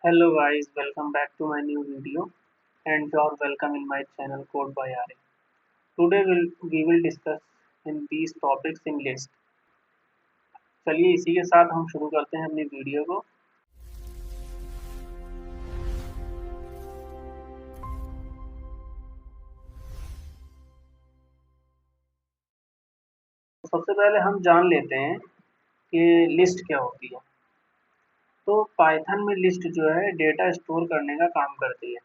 Hello guys, welcome back to my new video and you're welcome in my channel Code by RA. Today we will discuss in these topics in list. चलिए इसी के साथ हम शुरू करते हैं अपनी वीडियो को। सबसे पहले हम जान लेते हैं कि लिस्ट क्या होती है। तो पाइथन में लिस्ट जो है डेटा स्टोर करने का काम करती है।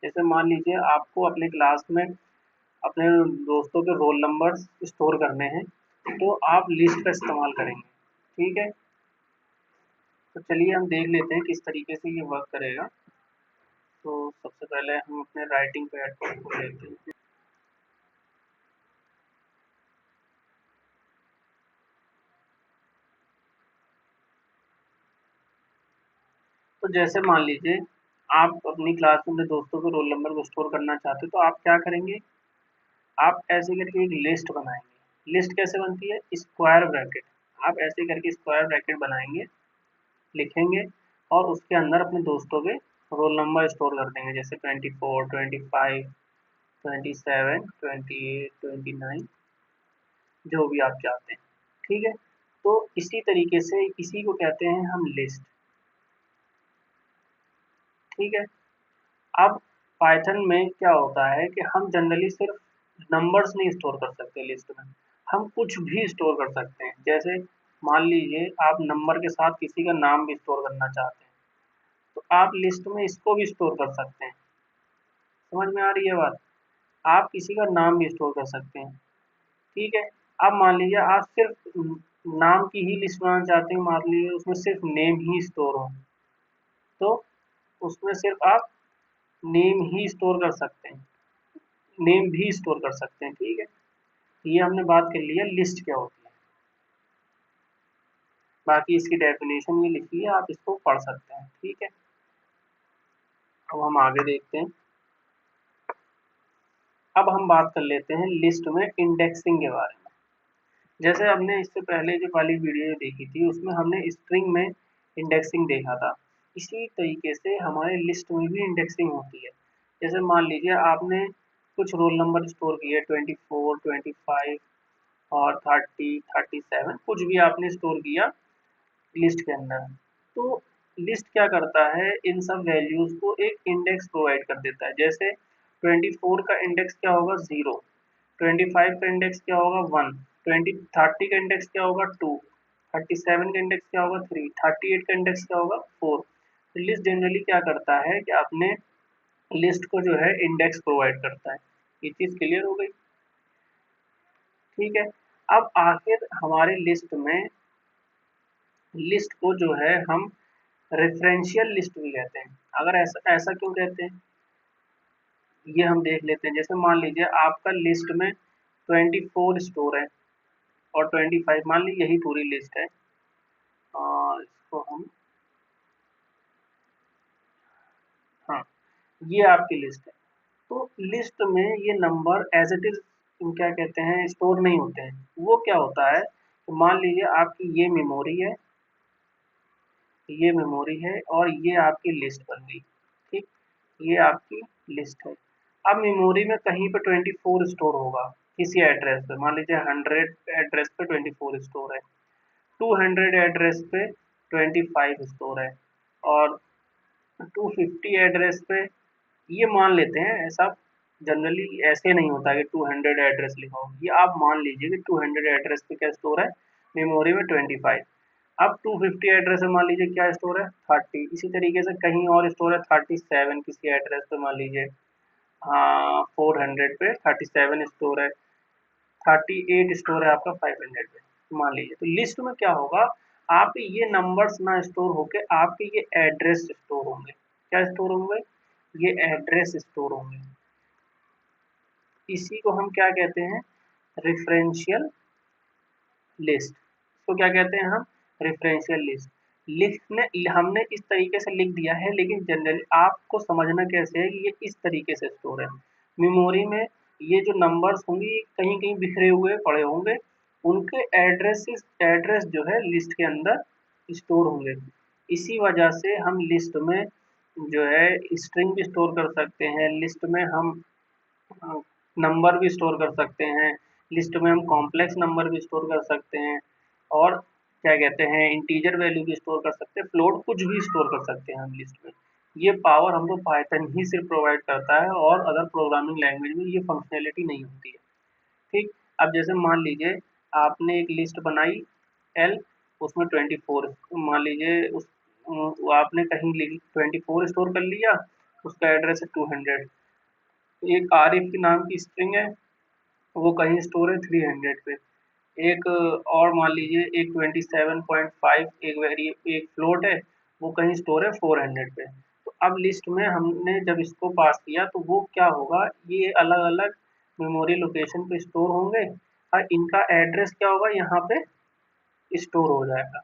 जैसे मान लीजिए आपको अपने क्लास में अपने दोस्तों के रोल नंबर्स स्टोर करने हैं, तो आप लिस्ट का इस्तेमाल करेंगे। ठीक है, तो चलिए हम देख लेते हैं किस तरीके से ये वर्क करेगा। तो सबसे पहले हम अपने राइटिंग पैड को खोल लेते हैं। तो जैसे मान लीजिए आप अपनी क्लास में अपने दोस्तों के रोल नंबर को स्टोर करना चाहते हो, तो आप क्या करेंगे, आप ऐसे करके एक लिस्ट बनाएंगे। लिस्ट कैसे बनती है? Square bracket. आप ऐसे करके स्क्वायर ब्रैकेट बनाएंगे, लिखेंगे और उसके अंदर अपने दोस्तों के रोल नंबर स्टोर कर देंगे, जैसे 24, 25, 27, 28, 29, जो भी आप चाहते हैं। ठीक है, तो इसी तरीके से इसी को कहते हैं हम लिस्ट। ठीक है, अब पाइथन में क्या होता है कि हम जनरली सिर्फ नंबर्स नहीं स्टोर कर सकते लिस्ट में, हम कुछ भी स्टोर कर सकते हैं। जैसे मान लीजिए आप नंबर के साथ किसी का नाम भी स्टोर करना चाहते हैं, तो आप लिस्ट में इसको भी स्टोर कर सकते हैं। समझ में आ रही है बात? आप किसी का नाम भी स्टोर कर सकते हैं। ठीक है, अब मान लीजिए आप सिर्फ नाम की ही लिस्ट बनाना चाहते हैं, मान लीजिए उसमें सिर्फ नेम ही स्टोर हो, तो उसमें सिर्फ आप नेम ही स्टोर कर सकते हैं, नेम भी स्टोर कर सकते हैं। ठीक है, ये हमने बात कर लिया लिस्ट क्या होती है। बाकी इसकी डेफिनेशन ये लिखी है, आप इसको पढ़ सकते हैं। ठीक है, अब हम आगे देखते हैं। अब हम बात कर लेते हैं लिस्ट में इंडेक्सिंग के बारे में। जैसे हमने इससे पहले जो वाली वीडियो देखी थी उसमें हमने स्ट्रिंग में इंडेक्सिंग देखा था, इसी तरीके से हमारे लिस्ट में भी इंडेक्सिंग होती है। जैसे मान लीजिए आपने कुछ रोल नंबर स्टोर किए, 24, 25 और 30, 37, कुछ भी आपने स्टोर किया लिस्ट के अंदर। तो लिस्ट क्या करता है, इन सब वैल्यूज को एक इंडेक्स प्रोवाइड कर देता है। जैसे 24 का इंडेक्स क्या होगा? 0, 25 का इंडेक्स क्या होगा? 1, 30 का इंडेक्स क्या होगा? 2, 37 का इंडेक्स क्या होगा? 3, 38 का इंडेक्स क्या होगा? 4। तो लिस्ट जनरली क्या करता है कि अपने लिस्ट को जो है इंडेक्स प्रोवाइड करता है। ये चीज़ क्लियर हो गई? ठीक है, अब आखिर हमारे लिस्ट को जो है हम रेफरेंशियल लिस्ट भी कहते हैं। अगर ऐसा ऐसा क्यों कहते हैं, ये हम देख लेते हैं। जैसे मान लीजिए आपका लिस्ट में 24 स्टोर है और 25, मान लीजिए यही पूरी लिस्ट है। इसको हम, हाँ, ये आपकी लिस्ट है। तो लिस्ट में ये नंबर एज इट इज क्या कहते हैं, स्टोर नहीं होते हैं। वो क्या होता है, तो मान लीजिए आपकी ये मेमोरी है और ये आपकी लिस्ट बन गई। ठीक, ये आपकी लिस्ट है। अब मेमोरी में कहीं पे 24 स्टोर होगा, किसी एड्रेस पे, मान लीजिए 100 एड्रेस पे 24 स्टोर है, 200 एड्रेस पे 25 स्टोर है, और 250 एड्रेस पे, ये मान लेते हैं। ऐसा जनरली ऐसे नहीं होता कि 200 एड्रेस लिखा हो, ये आप मान लीजिए कि 200 एड्रेस पे क्या स्टोर है, मेमोरी में 25। अब 250 एड्रेस में मान लीजिए क्या स्टोर है, 30। इसी तरीके से कहीं और स्टोर है 37 किसी एड्रेस पे, मान लीजिए 400 पे 37 स्टोर है, 38 स्टोर है आपका 500 पे, मान लीजिए। तो लिस्ट में क्या होगा, आपके ये नंबर्स ना स्टोर होके आपके ये एड्रेस स्टोर होंगे। क्या स्टोर होंगे? ये एड्रेस स्टोर होंगे। इसी को हम क्या कहते हैं, रेफरेंशियल लिस्ट। इसको क्या कहते हैं हम? Referential list. लिखने हमने इस तरीके से लिख दिया है, लेकिन जनरली आपको समझना कैसे है कि ये इस तरीके से स्टोर है। मेमोरी में ये जो नंबर्स होंगे ये कहीं कहीं बिखरे हुए पड़े होंगे, उनके एड्रेस जो है लिस्ट के अंदर स्टोर होंगे। इसी वजह से हम लिस्ट में जो है स्ट्रिंग भी स्टोर कर सकते हैं, लिस्ट में हम नंबर भी स्टोर कर सकते हैं, लिस्ट में हम कॉम्प्लेक्स नंबर भी स्टोर कर सकते हैं, और क्या कहते हैं इंटीजर वैल्यू भी स्टोर कर सकते हैं, फ्लोट कुछ भी स्टोर कर सकते हैं हम लिस्ट में। ये पावर हमको पाइथन ही सिर्फ प्रोवाइड करता है और अदर प्रोग्रामिंग लैंग्वेज में ये फंक्शनैलिटी नहीं होती है। ठीक, अब जैसे मान लीजिए आपने एक लिस्ट बनाई एल, उसमें 24, मान लीजिए उस आपने कहीं 24 स्टोर कर लिया, उसका एड्रेस है 200। एक आरिफ के नाम की स्ट्रिंग है, वो कहीं स्टोर है 300 पे। एक और मान लीजिए एक 27.5 एक फ्लोट है, वो कहीं स्टोर है 400 पे। तो अब लिस्ट में हमने जब इसको पास किया तो वो क्या होगा, ये अलग अलग मेमोरी लोकेशन पे स्टोर होंगे और इनका एड्रेस क्या होगा यहाँ पे स्टोर हो जाएगा।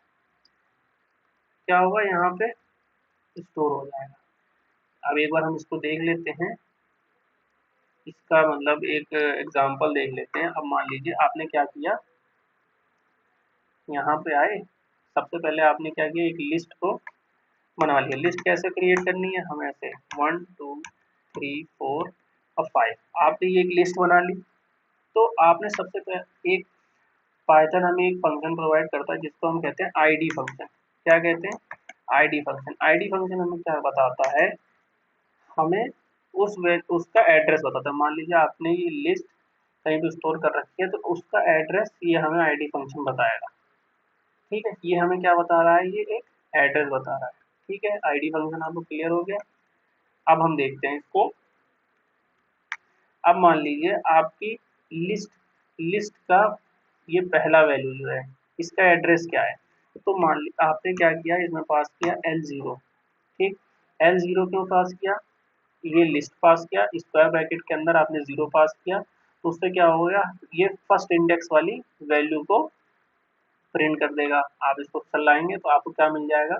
क्या होगा यहाँ पे स्टोर हो जाएगा। अब एक बार हम इसको देख लेते हैं, इसका मतलब एक एग्जांपल देख लेते हैं। अब मान लीजिए आपने क्या किया, यहाँ पे आए, सबसे पहले आपने क्या किया, एक लिस्ट को बना लिया। लिस्ट कैसे क्रिएट करनी है, हम ऐसे 1 2 3 4 और 5, आपने ये एक लिस्ट बना ली। तो आपने सबसे पहले एक पाइथन हमें एक फंक्शन प्रोवाइड करता है जिसको हम कहते हैं आईडी फंक्शन। क्या कहते हैं, आईडी फंक्शन। आईडी फंक्शन हमें क्या बताता है, हमें उसका एड्रेस बताता है। मान लीजिए आपने ये लिस्ट कहीं पे स्टोर कर रखी है, तो उसका एड्रेस ये हमें आईडी फंक्शन बताएगा। ठीक है, ये हमें क्या बता रहा है, ये एक एड्रेस बता रहा है। ठीक है, आईडी फंक्शन आपको क्लियर हो गया। अब हम देखते हैं इसको। अब मान लीजिए आपकी लिस्ट लिस्ट का ये पहला वैल्यू जो है, इसका एड्रेस क्या है। तो मान ली आपने क्या किया, इसमें पास किया L0। ठीक, L0 क्यों पास किया, ये लिस्ट पास किया, स्क्वायर ब्रैकेट के अंदर आपने 0 पास किया, तो उससे क्या हो गया, ये फर्स्ट इंडेक्स वाली वैल्यू को प्रिंट कर देगा। आप इसको चलाएंगे तो आपको क्या मिल जाएगा,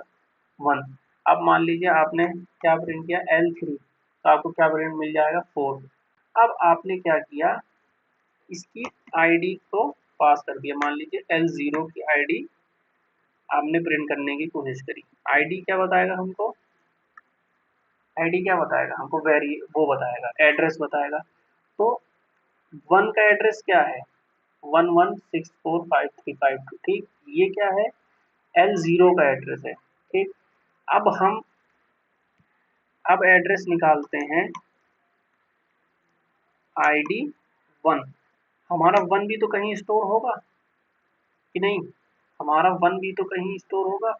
1। अब मान लीजिए आपने क्या प्रिंट किया, L3, तो आपको क्या प्रिंट मिल जाएगा, 4। अब आपने क्या किया, इसकी आईडी को पास कर दिया। मान लीजिए L0 की आईडी आपने प्रिंट करने की कोशिश करी। आईडी क्या बताएगा हमको, आईडी क्या बताएगा हमको, वो बताएगा, एड्रेस बताएगा। तो 1 का एड्रेस क्या है, 11645352। ठीक, ये क्या है, L0 का एड्रेस है। ठीक, अब हम अब एड्रेस निकालते हैं आईडी 1। हमारा 1 भी तो कहीं स्टोर होगा कि नहीं, हमारा 1 भी तो कहीं स्टोर होगा।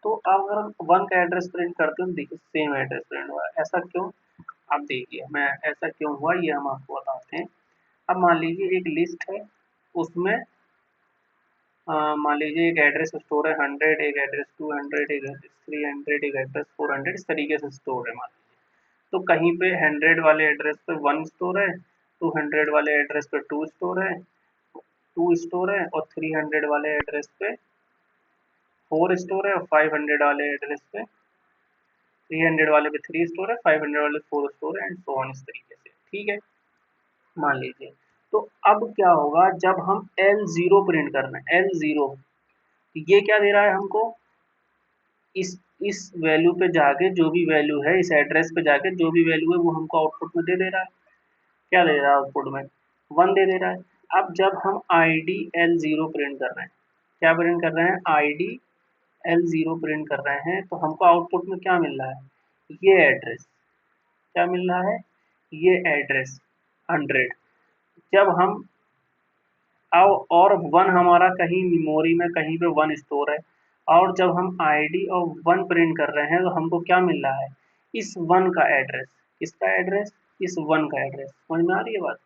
तो अगर हम 1 का एड्रेस प्रिंट करते हैं, देखिए सेम एड्रेस प्रिंट हुआ है। ऐसा क्यों, अब देखिए मैं ऐसा क्यों हुआ ये हम आपको बताते हैं। अब मान लीजिए एक लिस्ट है, उसमें मान लीजिए एक एड्रेस स्टोर है 100, एक एड्रेस 200, एक एड्रेस 300, एक एड्रेस 400, इस तरीके से स्टोर है मान लीजिए। तो कहीं पे 100 वाले एड्रेस पे 1 स्टोर है, 200 वाले एड्रेस पे 2 स्टोर है, 2 स्टोर है, और 300 वाले एड्रेस पे 4 स्टोर है, और 500 वाले एड्रेस पे 300 वाले पे 3 स्टोर है, 500 वाले 4 स्टोर है, एंड सो ऑन, इस तरीके से। ठीक है, मान लीजिए। तो अब क्या होगा, जब हम L0 प्रिंट कर रहे हैं, L0 ये क्या दे रहा है हमको, इस वैल्यू पे जाके जो भी वैल्यू है, इस एड्रेस पे जाके जो भी वैल्यू है वो हमको आउटपुट में दे रहा है। क्या दे रहा है आउटपुट में, 1 दे रहा है। अब जब हम ID L0 प्रिंट कर रहे हैं, क्या प्रिंट कर रहे हैं, ID L0 प्रिंट कर रहे हैं, तो हमको आउटपुट में क्या मिल रहा है, ये एड्रेस। क्या मिल रहा है, ये एड्रेस 100। जब हम और 1 हमारा कहीं मेमोरी में कहीं पे 1 स्टोर है, और जब हम आईडी और 1 प्रिंट कर रहे हैं तो हमको क्या मिल रहा है, इस 1 का एड्रेस। किसका एड्रेस, इस 1 का एड्रेस। समझ में आ रही है बात।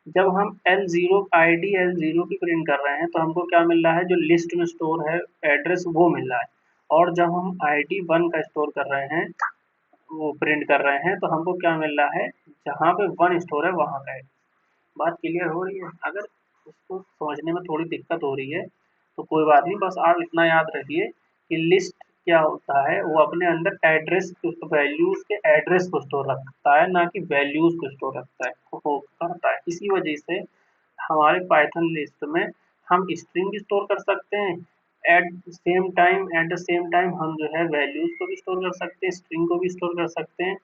जब हम L0 आईडी L0 की प्रिंट कर रहे हैं तो हमको क्या मिल रहा है, जो लिस्ट में स्टोर है एड्रेस वो मिल रहा है। और जब हम आईडी 1 का स्टोर कर रहे हैं, वो प्रिंट कर रहे हैं, तो हमको क्या मिल रहा है, जहाँ पे 1 स्टोर है वहाँ का एड्रेस। बात क्लियर हो रही है। अगर उसको समझने में थोड़ी दिक्कत हो रही है तो कोई बात नहीं, बस आप इतना याद रखिए कि लिस्ट क्या होता है, वो अपने अंदर एड्रेस, वैल्यूज के एड्रेस को स्टोर रखता है, ना कि वैल्यूज को स्टोर रखता है, वो करता है। इसी वजह से हमारे पाइथन लिस्ट में हम स्ट्रिंग स्टोर कर सकते हैं, एट द सेम टाइम हम जो है वैल्यूज को भी स्टोर कर सकते हैं, स्ट्रिंग को भी स्टोर कर सकते हैं,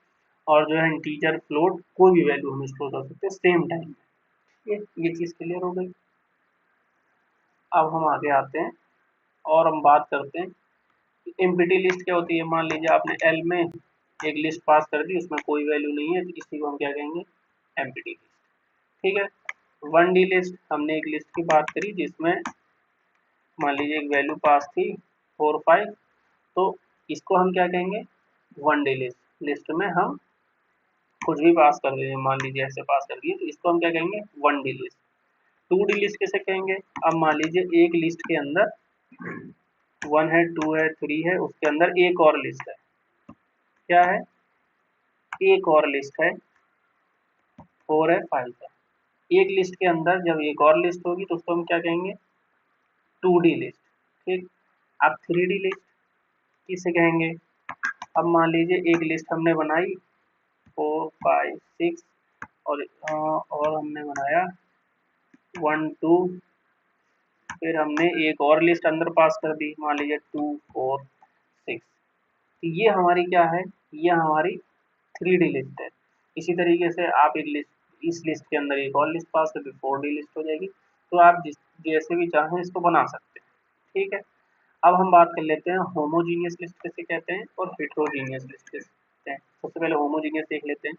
और जो है इंटीजर फ्लोट कोई भी वैल्यू हम स्टोर कर सकते हैं सेम टाइम। ये चीज क्लियर हो गई। अब हम आगे आते हैं और हम बात करते हैं एम्प्टी लिस्ट क्या होती है। मान लीजिए आपने एल में एक लिस्ट पास कर दी, उसमें कोई वैल्यू नहीं है, तो इसी को हम क्या कहेंगे, एम्प्टी लिस्ट। ठीक है। वन डी लिस्ट, हमने एक लिस्ट की बात करी जिसमें मान लीजिए एक वैल्यू पास थी 4 5, तो इसको हम क्या कहेंगे, वन डी लिस्ट। लिस्ट में हम कुछ भी पास कर दिए, मान लीजिए ऐसे पास कर दिए, तो इसको हम क्या कहेंगे, one D list. Two D list कैसे कहेंगे, अब मान लीजिए एक लिस्ट के अंदर 1 है, 2 है, 3 है, उसके अंदर एक और लिस्ट है, क्या है, एक और लिस्ट है, 4 है, 5 है। एक लिस्ट के अंदर जब एक और लिस्ट होगी तो उसको हम क्या कहेंगे, टू डी लिस्ट। ठीक। अब थ्री डी लिस्ट किसे कहेंगे, अब मान लीजिए एक लिस्ट हमने बनाई 4 5 6, और हमने बनाया 1 2, फिर हमने एक और लिस्ट अंदर पास कर दी, मान लीजिए 2 4 6। तो ये हमारी क्या है, ये हमारी थ्री डी लिस्ट है। इसी तरीके से आप एक लिस्ट, इस लिस्ट के अंदर एक और लिस्ट पास कर दी, 4 डी लिस्ट हो जाएगी। तो आप जैसे भी चाहें इसको बना सकते हैं। ठीक है। अब हम बात कर लेते हैं होमोजीनियस लिस्ट कैसे कहते हैं और हेट्रोजीनियस लिस्ट कैसे कहते हैं। सबसे पहले होमोजीनियस देख लेते हैं।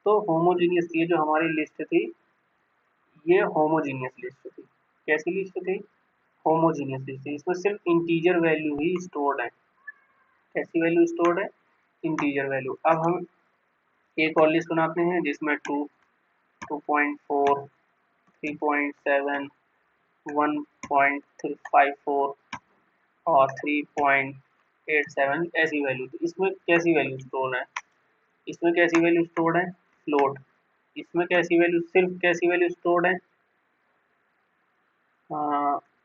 तो होमोजीनियस, ये जो हमारी लिस्ट थी, ये होमोजीनियस लिस्ट थी। कैसी लिस्ट थी, होमोजीनियस लिस्ट थी। इसमें सिर्फ इंटीजर वैल्यू ही स्टोर्ड है। कैसी वैल्यू स्टोर्ड है, इंटीजर वैल्यू। अब हम एक और लिस्ट बनाते हैं जिसमें 2 2.4 3.7 1.354 और 3.87 ऐसी वैल्यू। तो इसमें कैसी वैल्यू स्टोर है, इसमें कैसी वैल्यू स्टोर्ड है, फ्लोट। इसमें कैसी वैल्यू, सिर्फ कैसी वैल्यू स्टोर्ड है,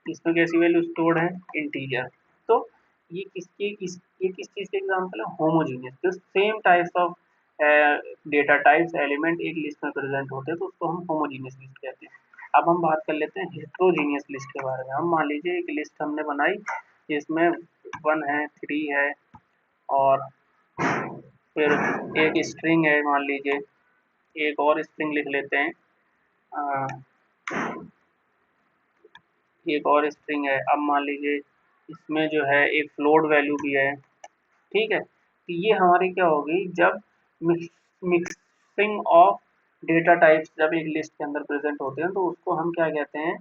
इसमें कैसी वैल्यू स्टोर्ड है, इंटीजर। तो ये किस चीज के एग्जांपल है, होमोजीनियस। जो same types of data types element एक लिस्ट में प्रेजेंट होते हैं तो उसको हम होमोजीनियस लिस्ट कहते हैं। अब हम बात कर लेते हैं हेट्रोजीनियस लिस्ट के बारे में। हम मान लीजिए एक लिस्ट हमने बनाई जिसमें 1 है, 3 है, और फिर एक स्ट्रिंग है, मान लीजिए एक और स्ट्रिंग लिख लेते हैं, अ, एक और स्ट्रिंग है। अब मान लीजिए इसमें जो है एक फ्लोट वैल्यू भी है। ठीक है। तो ये हमारी क्या होगी, जब मिक्सिंग ऑफ डेटा टाइप्स जब एक लिस्ट के अंदर प्रेजेंट होते हैं तो उसको हम क्या कहते हैं,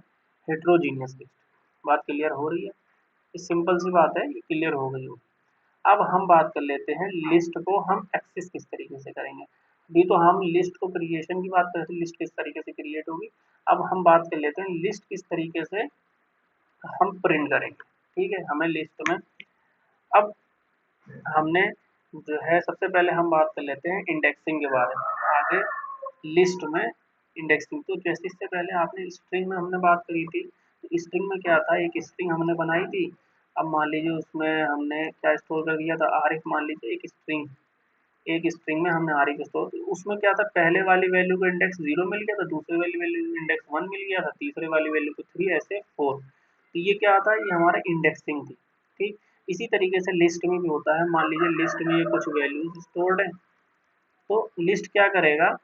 हेट्रोजीनियस लिस्ट। बात क्लियर हो रही है, ये सिंपल सी बात है, ये क्लियर हो गई होगी। अब हम बात कर लेते हैं लिस्ट को हम एक्सेस किस तरीके से करेंगे। अभी तो हम लिस्ट को क्रिएशन की बात करते हैं, लिस्ट किस तरीके से क्रिएट होगी। अब हम बात कर लेते हैं लिस्ट किस तरीके से हम प्रिंट करेंगे। ठीक है, हमें लिस्ट में, अब हमने जो है सबसे पहले हम बात कर लेते हैं इंडेक्सिंग के बारे में। आगे लिस्ट में इंडेक्सिंग, तो जैसे इससे पहले आपने स्ट्रिंग में हमने बात करी थी, तो स्ट्रिंग में क्या था, एक स्ट्रिंग हमने बनाई थी। अब मान लीजिए उसमें हमने क्या स्टोर कर दिया था, आरिफ। मान लीजिए एक स्ट्रिंग में हमने आरिफ स्टोर, उसमें क्या था, पहले वाली वैल्यू को इंडेक्स 0 मिल गया था, दूसरे वाली वैल्यू को इंडेक्स 1 मिल गया था, तीसरे वाली वैल्यू को 3, ऐसे 4। तो ये क्या था, ये हमारा इंडेक्सिंग थी। ठीक। इसी तरीके से लिस्ट में भी होता है। मान लीजिए लिस्ट में ये कुछ वैल्यूज स्टोर्ड है, तो लिस्ट क्या करेगा,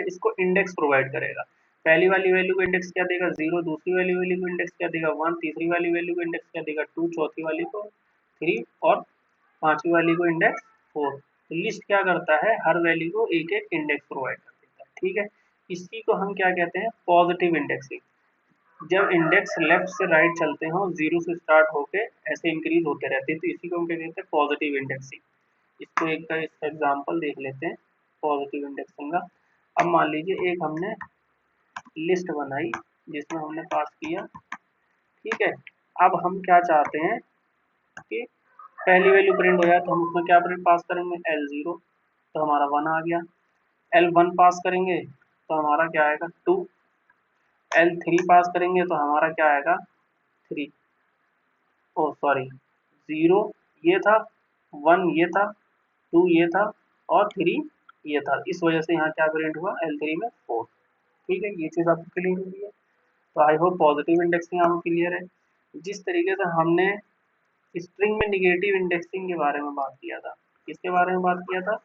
इसको इंडेक्स प्रोवाइड करेगा। पहली वाली वैल्यू को इंडेक्स क्या देगा, 0, दूसरी वाली वैल्यू को इंडेक्स क्या देगा, 1, तीसरी वाली वैल्यू को इंडेक्स क्या देगा, 2, चौथी वाली को 3, और पांचवी वाली को इंडेक्स 4। तो लिस्ट क्या करता है, हर वैल्यू को एक एक इंडेक्स प्रोवाइड कर देता है। ठीक है। इसी को हम क्या कहते हैं, पॉजिटिव इंडेक्सिंग। जब इंडेक्स लेफ्ट से राइट चलते हो, 0 से स्टार्ट होके ऐसे इंक्रीज होते रहते हैं, तो इसी को हम क्या कहते हैं, पॉजिटिव इंडेक्सिंग। इसको एक का इसका एग्जाम्पल देख लेते हैं पॉजिटिव इंडेक्सिंग का। अब मान लीजिए एक हमने लिस्ट बनाई जिसमें हमने पास किया। ठीक है। अब हम क्या चाहते हैं कि पहली वैल्यू प्रिंट हो जाए, तो हम उसमें क्या प्रिंट पास करेंगे, L0, तो हमारा 1 आ गया। L1 पास करेंगे तो हमारा क्या आएगा, 2। L3 पास करेंगे तो हमारा क्या आएगा, 3। ओ सॉरी, 0 ये था, 1 ये था, 2 ये था, और 3 ये था। इस वजह से यहाँ क्या प्रिंट हुआ, L3 में 4। ठीक है, ये चीज़ आपको क्लियर हो गई है। तो आई होप पॉजिटिव इंडेक्सिंग आपको क्लियर है। जिस तरीके से हमने स्ट्रिंग में निगेटिव इंडेक्सिंग के बारे में बात किया था, किसके बारे में बात किया था,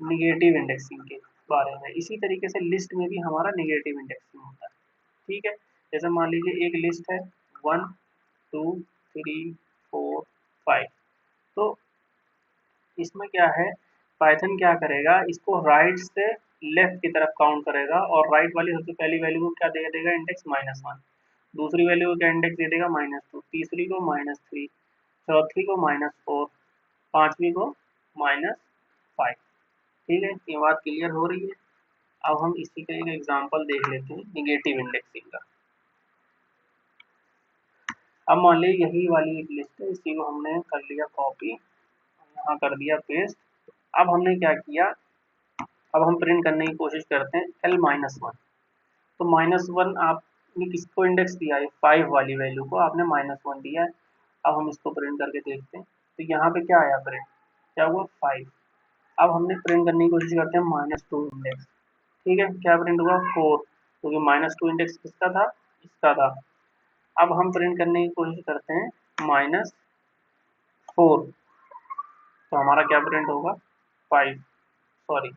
निगेटिव इंडेक्सिंग के बारे में, इसी तरीके से लिस्ट में भी हमारा निगेटिव इंडेक्सिंग होता है। ठीक है, जैसे मान लीजिए एक लिस्ट है 1 2 3 4 5, तो इसमें क्या है, पाइथन क्या करेगा, इसको राइट से लेफ्ट की तरफ काउंट करेगा और राइट वाली सबसे पहली वैल्यू को क्या दे देगा, इंडेक्स -1, दूसरी वैल्यू को क्या इंडेक्स दे देगा -2, तीसरी को -3, चौथी को -4, पांचवी को -5। ठीक है, ये बात क्लियर हो रही है। अब हम इसी का एक एग्जांपल देख लेते हैं निगेटिव इंडेक्सिंग का। अब मान लीजिए यही वाली एक लिस्ट है, इसी को हमने कर लिया कॉपी, यहाँ कर दिया पेस्ट। अब हमने क्या किया, अब हम प्रिंट करने की कोशिश करते हैं L-1, तो -1 आपने किसको इंडेक्स दिया है, 5 वाली वैल्यू को आपने -1 दिया है। अब हम इसको प्रिंट करके देखते हैं, तो यहाँ पे क्या आया प्रिंट, क्या हुआ 5। अब हमने प्रिंट करने की कोशिश करते हैं -2 इंडेक्स, ठीक है, क्या प्रिंट हुआ 4, क्योंकि -2 इंडेक्स किसका था, इसका था। अब हम प्रिंट करने की कोशिश करते हैं -4, तो हमारा क्या प्रिंट होगा 5, सॉरी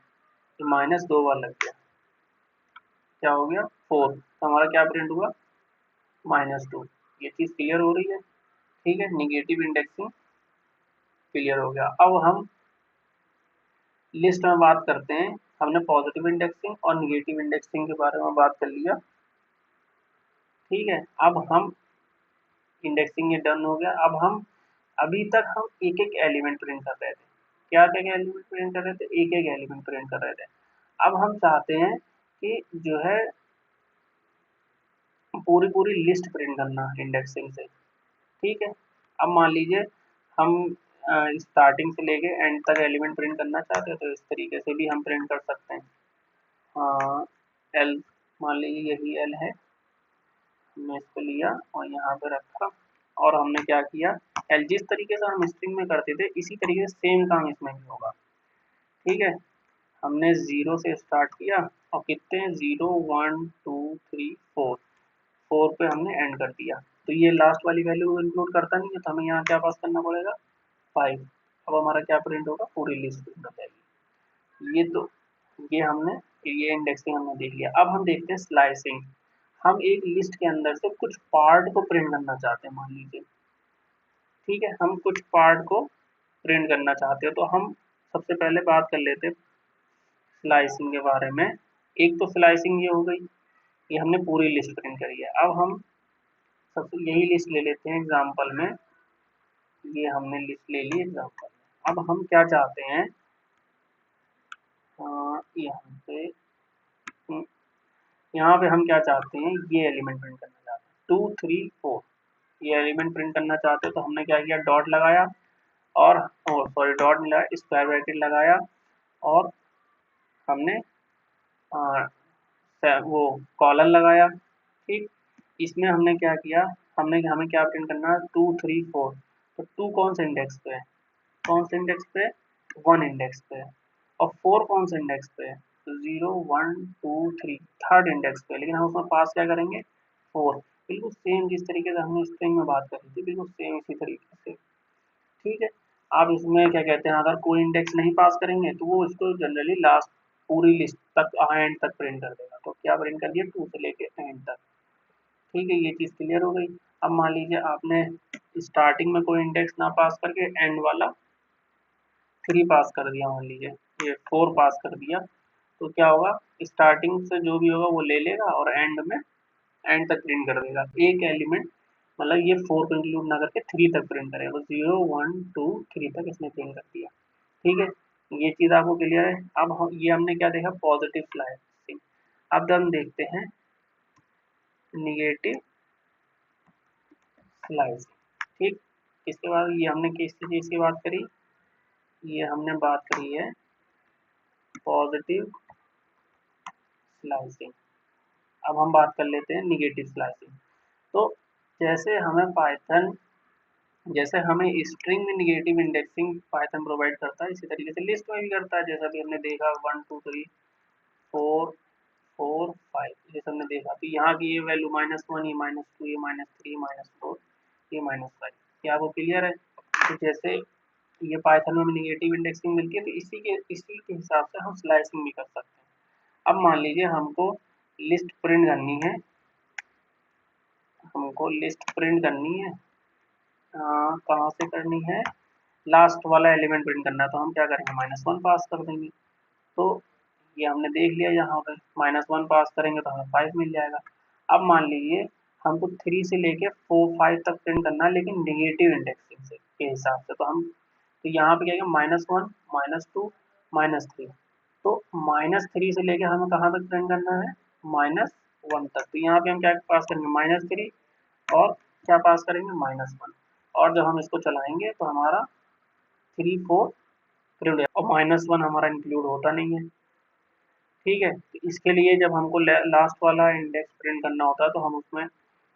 -2 बार लग गया, क्या हो गया 4, तो हमारा क्या प्रिंट हुआ -2। ये चीज़ क्लियर हो रही है, ठीक है, निगेटिव इंडेक्सिंग क्लियर हो गया। अब हम लिस्ट में बात करते हैं, हमने पॉजिटिव इंडेक्सिंग और निगेटिव इंडेक्सिंग के बारे में बात कर लिया, ठीक है। अब हम इंडेक्सिंग ये डन हो गया। अब हम अभी तक हम एक एक एलिमेंट प्रिंट कर रहे थे, क्या क्या एलिमेंट प्रिंट कर रहे थे, एक एक एलिमेंट प्रिंट कर रहे थे। अब हम चाहते हैं कि जो है पूरी पूरी लिस्ट प्रिंट करना इंडेक्सिंग से, ठीक है। अब मान लीजिए हम स्टार्टिंग से लेके एंड तक एलिमेंट प्रिंट करना चाहते हैं, तो इस तरीके से भी हम प्रिंट कर सकते हैं। एल, मान लीजिए यही एल है, हमने इसको लिया और यहाँ पे रखा और हमने क्या किया, एल जिस तरीके से हम स्ट्रिंग में करते थे इसी तरीके से सेम काम इसमें भी होगा, ठीक है। हमने 0 से स्टार्ट किया और कितने 0 1 2 3 4, 4 पे हमने एंड कर दिया, तो ये लास्ट वाली वैल्यू इंक्लूड करता नहीं है, तो हमें यहाँ क्या पास करना पड़ेगा 5। अब हमारा क्या प्रिंट होगा, पूरी लिस्ट प्रिंट हो जाएगी। ये तो ये हमने ये इंडेक्सिंग हमने देख लिया। अब हम देखते हैं स्लाइसिंग। हम एक लिस्ट के अंदर से कुछ पार्ट को प्रिंट करना चाहते हैं, मान लीजिए, ठीक है, हम कुछ पार्ट को प्रिंट करना चाहते हो, तो हम सबसे पहले बात कर लेते हैं स्लाइसिंग के बारे में। एक तो स्लाइसिंग ये हो गई, ये हमने पूरी लिस्ट प्रिंट करी है। अब हम सबसे यही लिस्ट ले लेते हैं एग्जांपल में, ये हमने लिस्ट ले ली एग्जांपल में। अब हम क्या चाहते हैं, यहाँ पे यहाँ पे हम क्या चाहते हैं, ये एलिमेंट प्रिंट करना चाहते हैं 2 3 4, ये एलिमेंट प्रिंट करना चाहते हैं, तो हमने क्या किया, डॉट लगाया और सॉरी डॉट नहीं लगाया, स्क्वायर ब्रैकेट लगाया और हमने वो कॉलन लगाया, ठीक। इसमें हमने क्या किया, हमें क्या प्रिंट करना है 2 3 4, तो 2 कौन से इंडेक्स पे है, कौन से इंडेक्स पे, 1 इंडेक्स पे है, और 4 कौन से इंडेक्स पे है, तो 0 1 2 3 थर्ड इंडेक्स पे, लेकिन हम उसमें पास क्या करेंगे 4, बिल्कुल सेम जिस तरीके से हमने स्ट्रिंग में बात करी थी, बिल्कुल सेम इसी तरीके से, ठीक है। आप इसमें क्या कहते हैं, अगर कोई इंडेक्स नहीं पास करेंगे तो वो इसको जनरली लास्ट पूरी लिस्ट तक एंड तक प्रिंट कर देगा, तो क्या प्रिंट कर दिया 2 से लेके एंड तक, ठीक है। ये चीज़ क्लियर हो गई। अब मान लीजिए आपने स्टार्टिंग में कोई इंडेक्स ना पास करके एंड वाला 3 पास कर दिया, मान लीजिए ये 4 पास कर दिया, तो क्या होगा, स्टार्टिंग से जो भी होगा वो ले लेगा और एंड में एंड तक प्रिंट कर देगा एक एलिमेंट, मतलब ये 4 को इंक्लूड ना करके 3 तक प्रिंट करेगा, 0 1 2 3 तक इसने प्रिंट कर दिया, ठीक है। ये चीज़ आपको क्लियर है। अब ये हमने क्या देखा, पॉजिटिव स्लाइसिंग। अब हम देखते हैं निगेटिव स्लाइसिंग, ठीक। इसके बाद ये हमने किस चीज़ की बात करी, ये हमने बात करी है पॉजिटिव स्लाइसिंग। अब हम बात कर लेते हैं निगेटिव स्लाइसिंग। तो जैसे हमें पाइथन, जैसे हमें स्ट्रिंग में निगेटिव इंडेक्सिंग पाइथन प्रोवाइड करता है, इसी तरीके से लिस्ट में भी करता है, जैसा भी हमने देखा 1 2 3 4 4 5, जैसे हमने देखा, तो यहाँ की ये वैल्यू -1, ये -2, ये -3, -4, ये -5। क्या आपको क्लियर है? तो जैसे ये पाइथन में निगेटिव इंडेक्सिंग मिलती है, तो इसी के हिसाब से हम स्लाइसिंग भी कर सकते हैं। अब मान लीजिए हमको लिस्ट प्रिंट करनी है, कहाँ से करनी है, लास्ट वाला एलिमेंट प्रिंट करना है, तो हम क्या करेंगे, -1 पास कर देंगे। तो ये हमने देख लिया, यहाँ पे -1 पास करेंगे तो हमें 5 मिल जाएगा। अब मान लीजिए हमको 3 से लेके 4-5 तक प्रिंट करना है, लेकिन नेगेटिव इंडेक्सिंग से के हिसाब से, तो यहाँ पे क्या है, -1, -2, -3। तो -3 से लेके हमें कहाँ तक प्रिंट करना है, -1 तक। तो यहाँ पे हम क्या पास करेंगे, -3, और क्या पास करेंगे, -1। और जब हम इसको चलाएंगे तो हमारा 3, 4 प्रिंट, और -1 हमारा इंक्लूड होता नहीं है। ठीक है, तो इसके लिए जब हमको लास्ट वाला इंडेक्स प्रिंट करना होता है, तो हम उसमें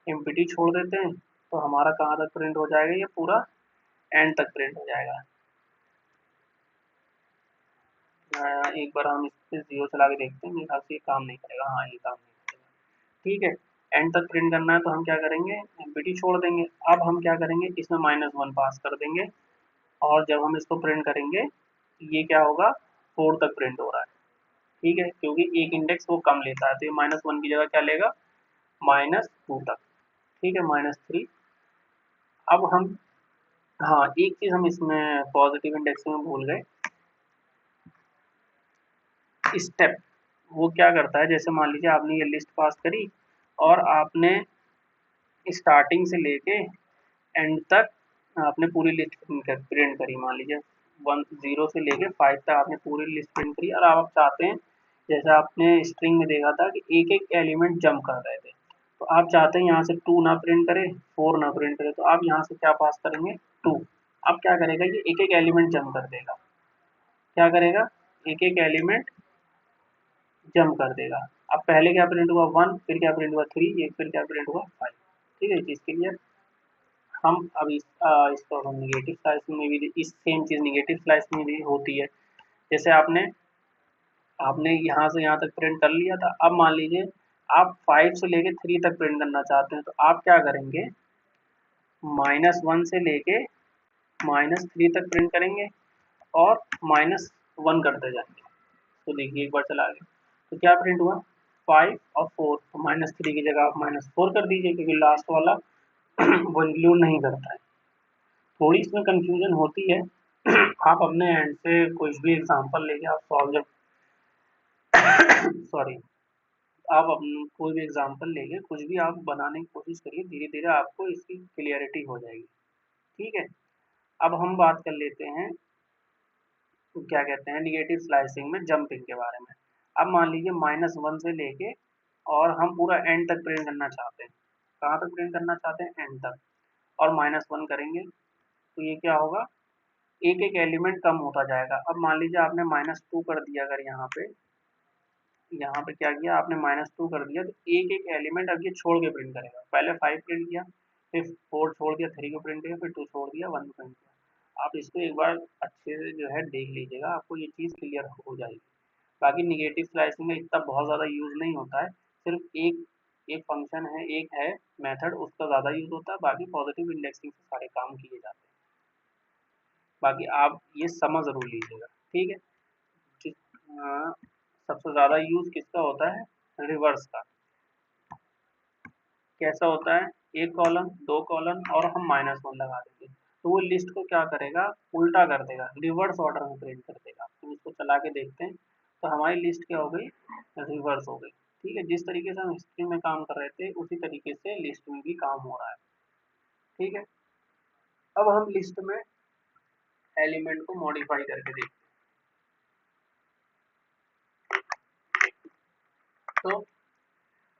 एम्प्टी छोड़ देते हैं, तो हमारा कहाँ तक प्रिंट हो जाएगा, ये पूरा एंड तक प्रिंट हो जाएगा। एक बार हम इस पे 0 चला के देखते हैं, मेरे ख्याल से ये काम नहीं करेगा। हाँ, ये काम नहीं करेगा। ठीक है, एंड तक प्रिंट करना है तो हम क्या करेंगे, एम्प्टी छोड़ देंगे। अब हम क्या करेंगे, इसमें -1 पास कर देंगे, और जब हम इसको प्रिंट करेंगे, ये क्या होगा, 4 तक प्रिंट हो रहा है। ठीक है, क्योंकि एक इंडेक्स वो कम लेता है, तो ये -1 की जगह क्या लेगा, -2 तक। ठीक है, -3। अब हम, हाँ, एक चीज हम इसमें पॉजिटिव इंडेक्सिंग में भूल गए, स्टेप। वो क्या करता है, जैसे मान लीजिए आपने ये लिस्ट पास करी, और आपने स्टार्टिंग से लेके एंड तक आपने पूरी लिस्ट प्रिंट करी। मान लीजिए 0 से लेके 5 तक आपने पूरी लिस्ट प्रिंट करी, और आप चाहते हैं, जैसे आपने स्ट्रिंग में देखा था कि एक एक एलिमेंट जंप कर रहे थे, तो आप चाहते हैं यहाँ से 2 ना प्रिंट करे, 4 ना प्रिंट करे, तो आप यहाँ से क्या पास करेंगे, 2। अब क्या करेगा, ये एक एक एलिमेंट जंप कर देगा। क्या करेगा, एक एक एलिमेंट जंप कर देगा। अब पहले क्या प्रिंट हुआ, 1, फिर क्या प्रिंट हुआ, 3, फिर क्या प्रिंट हुआ, 5। ठीक है, इसके लिए हम अब इसको हम निगेटिव स्लाइसिंग में भी, इस सेम चीज निगेटिव स्लाइसिंग में भी होती है। जैसे आपने आपने यहाँ से यहाँ तक प्रिंट कर लिया था, अब मान लीजिए आप 5 से लेके 3 तक प्रिंट करना चाहते हैं, तो आप क्या करेंगे, -1 से लेके -3 तक प्रिंट करेंगे, और -1 करते जाएंगे। तो देखिए, एक बार चला गया, तो क्या प्रिंट हुआ, 5 और 4। तो -3 की जगह आप -4 कर दीजिए, क्योंकि लास्ट वाला वो इंक्लूड नहीं करता है। थोड़ी इसमें कंफ्यूजन होती है। आप अपने एंड से कुछ भी एग्जांपल लेके आप सॉल्व जब सॉरी, आप अपने कोई भी एग्जांपल लेके कुछ भी आप बनाने की कोशिश करिए, धीरे धीरे आपको इसकी क्लियरिटी हो जाएगी। ठीक है, अब हम बात कर लेते हैं, तो क्या कहते हैं, निगेटिव स्लाइसिंग में जंपिंग के बारे में। अब मान लीजिए -1 से लेके, और हम पूरा एंड तक प्रिंट करना चाहते हैं। कहाँ तक प्रिंट करना चाहते हैं, एंड तक, और -1 करेंगे, तो ये क्या होगा, एक एक एलिमेंट कम होता जाएगा। अब मान लीजिए आपने -2 कर दिया, अगर यहाँ पे क्या किया आपने, -2 कर दिया, तो एक एक एलिमेंट अब ये छोड़ के प्रिंट करेगा। पहले 5 प्रिंट किया, फिर 4 छोड़ दिया, 3 को प्रिंट किया, फिर 2 छोड़ दिया, 1 को प्रिंट किया। आप इसको एक बार अच्छे से जो है देख लीजिएगा, आपको ये चीज़ क्लियर हो जाएगी। बाकी निगेटिव स्लाइसिंग में इतना बहुत ज़्यादा यूज़ नहीं होता है, सिर्फ एक एक फंक्शन है, एक है मेथड, उसका ज़्यादा यूज़ होता है। बाकी पॉजिटिव इंडेक्सिंग से सारे काम किए जाते हैं। बाकी आप ये समझ ज़रूर लीजिएगा। ठीक है, सबसे ज़्यादा यूज़ किसका होता है, रिवर्स का। कैसा होता है, एक कॉलम, 2 कॉलम, और हम -1 लगा देंगे, तो वो लिस्ट को क्या करेगा, उल्टा कर देगा, रिवर्स ऑर्डर में प्रिंट कर देगा। तो इसको चला के देखते हैं, तो हमारी लिस्ट क्या हो गई, रिवर्स हो गई। ठीक है, जिस तरीके से हम हिस्ट्री में काम कर रहे थे, उसी तरीके से लिस्ट में भी काम हो रहा है। ठीक है, अब हम लिस्ट में एलिमेंट को मॉडिफाई करके देखते हैं। तो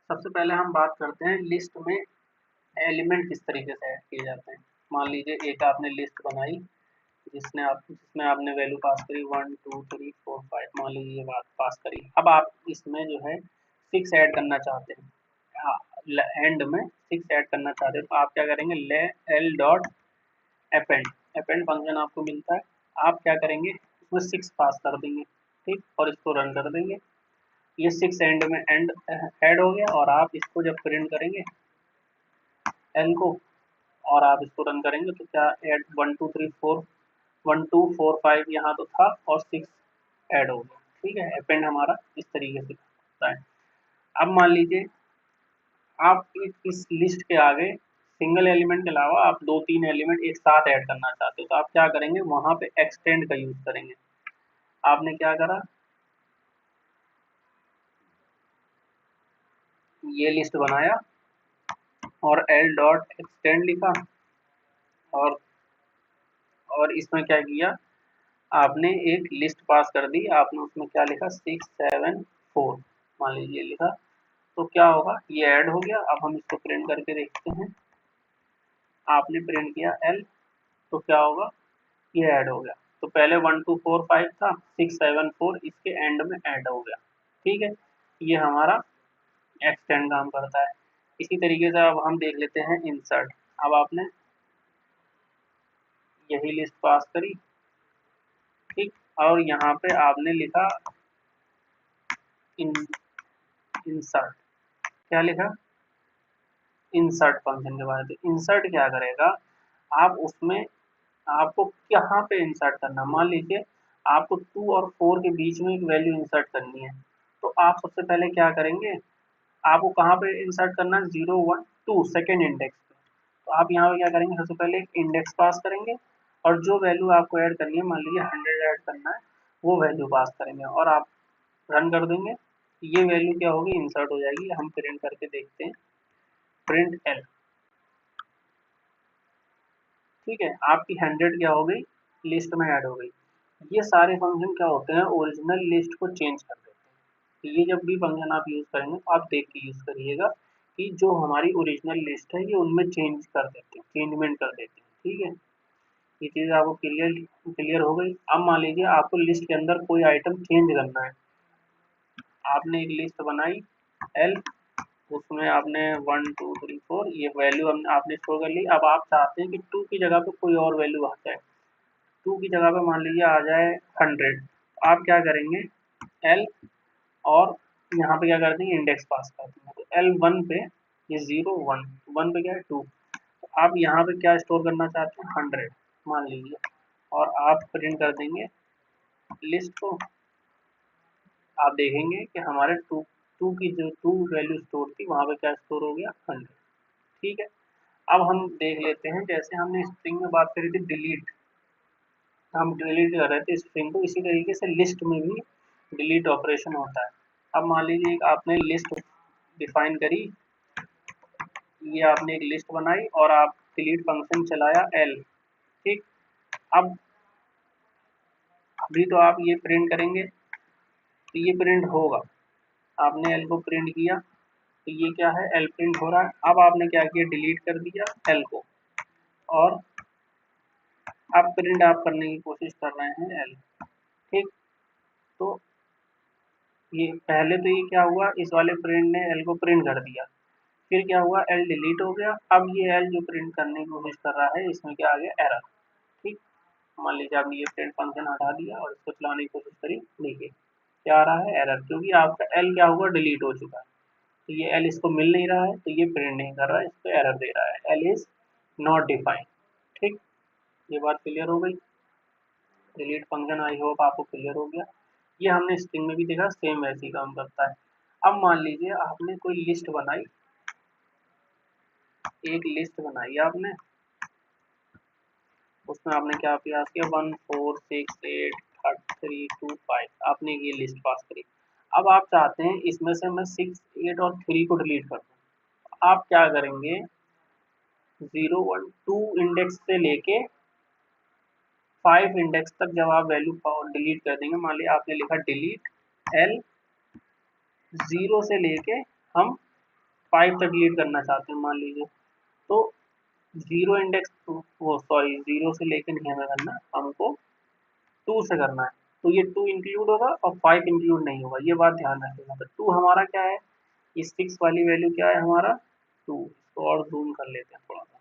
सबसे पहले हम बात करते हैं लिस्ट में एलिमेंट किस तरीके से ऐड किए जाते हैं। मान लीजिए एक आपने लिस्ट बनाई, जिसमें आपने वैल्यू पास करी 1 2 3 4 5, मान लीजिए ये बात पास करी। अब आप इसमें जो है 6 ऐड करना चाहते हैं, एंड में 6 ऐड करना चाहते हैं, तो आप क्या करेंगे, L dot append, append function आपको मिलता है। आप क्या करेंगे, इसमें 6 पास कर देंगे। ठीक, और इसको रन कर देंगे। ये 6 एंड में एंड ऐड हो गया, और आप इसको जब प्रिंट करेंगे एल को, और आप इसको रन करेंगे तो क्या ऐड 1 2 3 4 1 2 4 5 यहाँ तो था और 6 ऐड हो गया। ठीक है, अपेंड हमारा इस तरीके से होता है। अब मान लीजिए आप इस लिस्ट के आगे सिंगल एलिमेंट के अलावा आप 2 3 एलिमेंट एक साथ ऐड करना चाहते हो, तो आप क्या करेंगे, वहां पे एक्सटेंड का यूज करेंगे। आपने क्या करा, ये लिस्ट बनाया और एल डॉट एक्सटेंड लिखा और इसमें क्या किया, आपने एक लिस्ट पास कर दी, आपने उसमें क्या लिखा 6 7 4 मान लीजिए लिखा, तो क्या होगा, ये ऐड हो गया। अब हम इसको प्रिंट करके देखते हैं, आपने प्रिंट किया एल, तो क्या होगा, ये ऐड हो गया। तो पहले 1 2 4 5 था, 6 7 4 इसके एंड में ऐड हो गया। ठीक है, ये हमारा एक्सटेंड काम करता है। इसी तरीके से अब हम देख लेते हैं इंसर्ट। अब आपने यही लिस्ट पास करी, ठीक, और यहाँ पे आपने लिखा इन इंसर्ट, क्या लिखा, इंसर्ट फंक्शन के बारे में। इंसर्ट क्या करेगा, आप उसमें आपको कहाँ पे इंसर्ट करना, मान लीजिए आपको 2 और 4 के बीच में एक वैल्यू इंसर्ट करनी है, तो आप सबसे पहले क्या करेंगे, आपको कहाँ पे इंसर्ट करना है, 0 1 2 सेकेंड इंडेक्स पे। तो आप यहाँ पे क्या करेंगे, सबसे पहले एक इंडेक्स पास करेंगे और जो वैल्यू आपको ऐड करनी है, मान लीजिए 100 ऐड करना है, वो वैल्यू पास करेंगे और आप रन कर देंगे, ये वैल्यू क्या होगी, इंसर्ट हो जाएगी। हम प्रिंट करके देखते हैं, प्रिंट एल, ठीक है, आपकी 100 क्या हो गई, लिस्ट में ऐड हो गई। ये सारे फंक्शन क्या होते हैं, ओरिजिनल लिस्ट को चेंज कर देते हैं। तो ये जब भी फंक्शन आप यूज करेंगे तो आप देख के यूज करिएगा कि जो हमारी ओरिजिनल लिस्ट है ये उनमें चेंज कर देते हैं, चेंजमेंट कर देते हैं। ठीक है, ये चीज़ आपको क्लियर हो गई। अब मान लीजिए आपको लिस्ट के अंदर कोई आइटम चेंज करना है, आपने एक लिस्ट बनाई एल, उसमें आपने 1 2 3 4 ये वैल्यू आपने स्टोर कर ली। अब आप चाहते हैं कि 2 की जगह पे कोई और वैल्यू आ जाए, 2 की जगह पे मान लीजिए आ जाए 100, आप क्या करेंगे, एल और यहाँ पे क्या कर देंगे, इंडेक्स पास कर देंगे। तो एल 1 पे ये 0 1 1 पे क्या है 2, तो आप यहाँ पे क्या स्टोर करना चाहते हैं, 100 मान लीजिए, और आप प्रिंट कर देंगे लिस्ट को। आप देखेंगे कि हमारे 2 की जो 2 वैल्यू स्टोर थी वहाँ पे क्या स्टोर हो गया, 100। ठीक है, अब हम देख लेते हैं, जैसे हमने स्ट्रिंग में बात करी थी डिलीट, हम डिलीट कर रहे थे स्ट्रिंग को, इसी तरीके से लिस्ट में भी डिलीट ऑपरेशन होता है। अब मान लीजिए आपने लिस्ट डिफाइन करी, ये आपने एक लिस्ट बनाई और आप डिलीट फंक्शन चलाया एल, ठीक, अब अभी तो आप ये प्रिंट करेंगे तो ये प्रिंट होगा, आपने एल को प्रिंट किया तो ये क्या है, एल प्रिंट हो रहा है। अब आपने क्या किया, डिलीट कर दिया एल को और अब प्रिंट आप करने की कोशिश कर रहे हैं एल, ठीक, तो ये पहले तो ये क्या हुआ, इस वाले प्रिंट ने एल को प्रिंट कर दिया, फिर क्या हुआ, एल डिलीट हो गया। अब ये एल जो प्रिंट करने की कोशिश कर रहा है इसमें क्या आ गया, एरर। ठीक, मान लीजिए आपने ये प्रिंट फंक्शन हटा दिया और इसको चलाने की कोशिश करी, देखिए क्या आ रहा है, एरर, क्योंकि आपका एल क्या हुआ, डिलीट हो चुका है। तो ये एल इसको मिल नहीं रहा है तो ये प्रिंट नहीं कर रहा है, इसको एरर दे रहा है, एल इज नॉट डिफाइंड। ठीक, ये बात क्लियर हो गई, डिलीट फंक्शन आई होप आपको क्लियर हो गया। ये हमने स्ट्रिंग में भी देखा, सेम वैसे ही काम करता है। अब मान लीजिए आपने कोई लिस्ट बनाई, एक लिस्ट बनाई आपने, उसमें आपने क्या प्रयास किया, 1 4 6 8 3 2 5 आपने ये लिस्ट पास करी। अब आप चाहते हैं इसमें से मैं 6 8 और 3 को डिलीट कर दूं, आप क्या करेंगे, 0 1 2 इंडेक्स से लेके 5 इंडेक्स तक जब आप वैल्यू डिलीट कर देंगे, मान लीजिए आपने लिखा डिलीट एल, 0 से लेके हम 5 तक डिलीट करना चाहते हैं मान लीजिए, तो 0 इंडेक्स, वो सॉरी 0 से लेके नहीं हमें करना, हमको 2 से करना है। तो ये 2 इंक्लूड होगा और 5 इंक्लूड नहीं होगा, ये बात ध्यान रखिएगा। तो 2 हमारा क्या है, इस 6 वाली वैल्यू क्या है हमारा 2, इसको और जूम कर लेते हैं थोड़ा सा,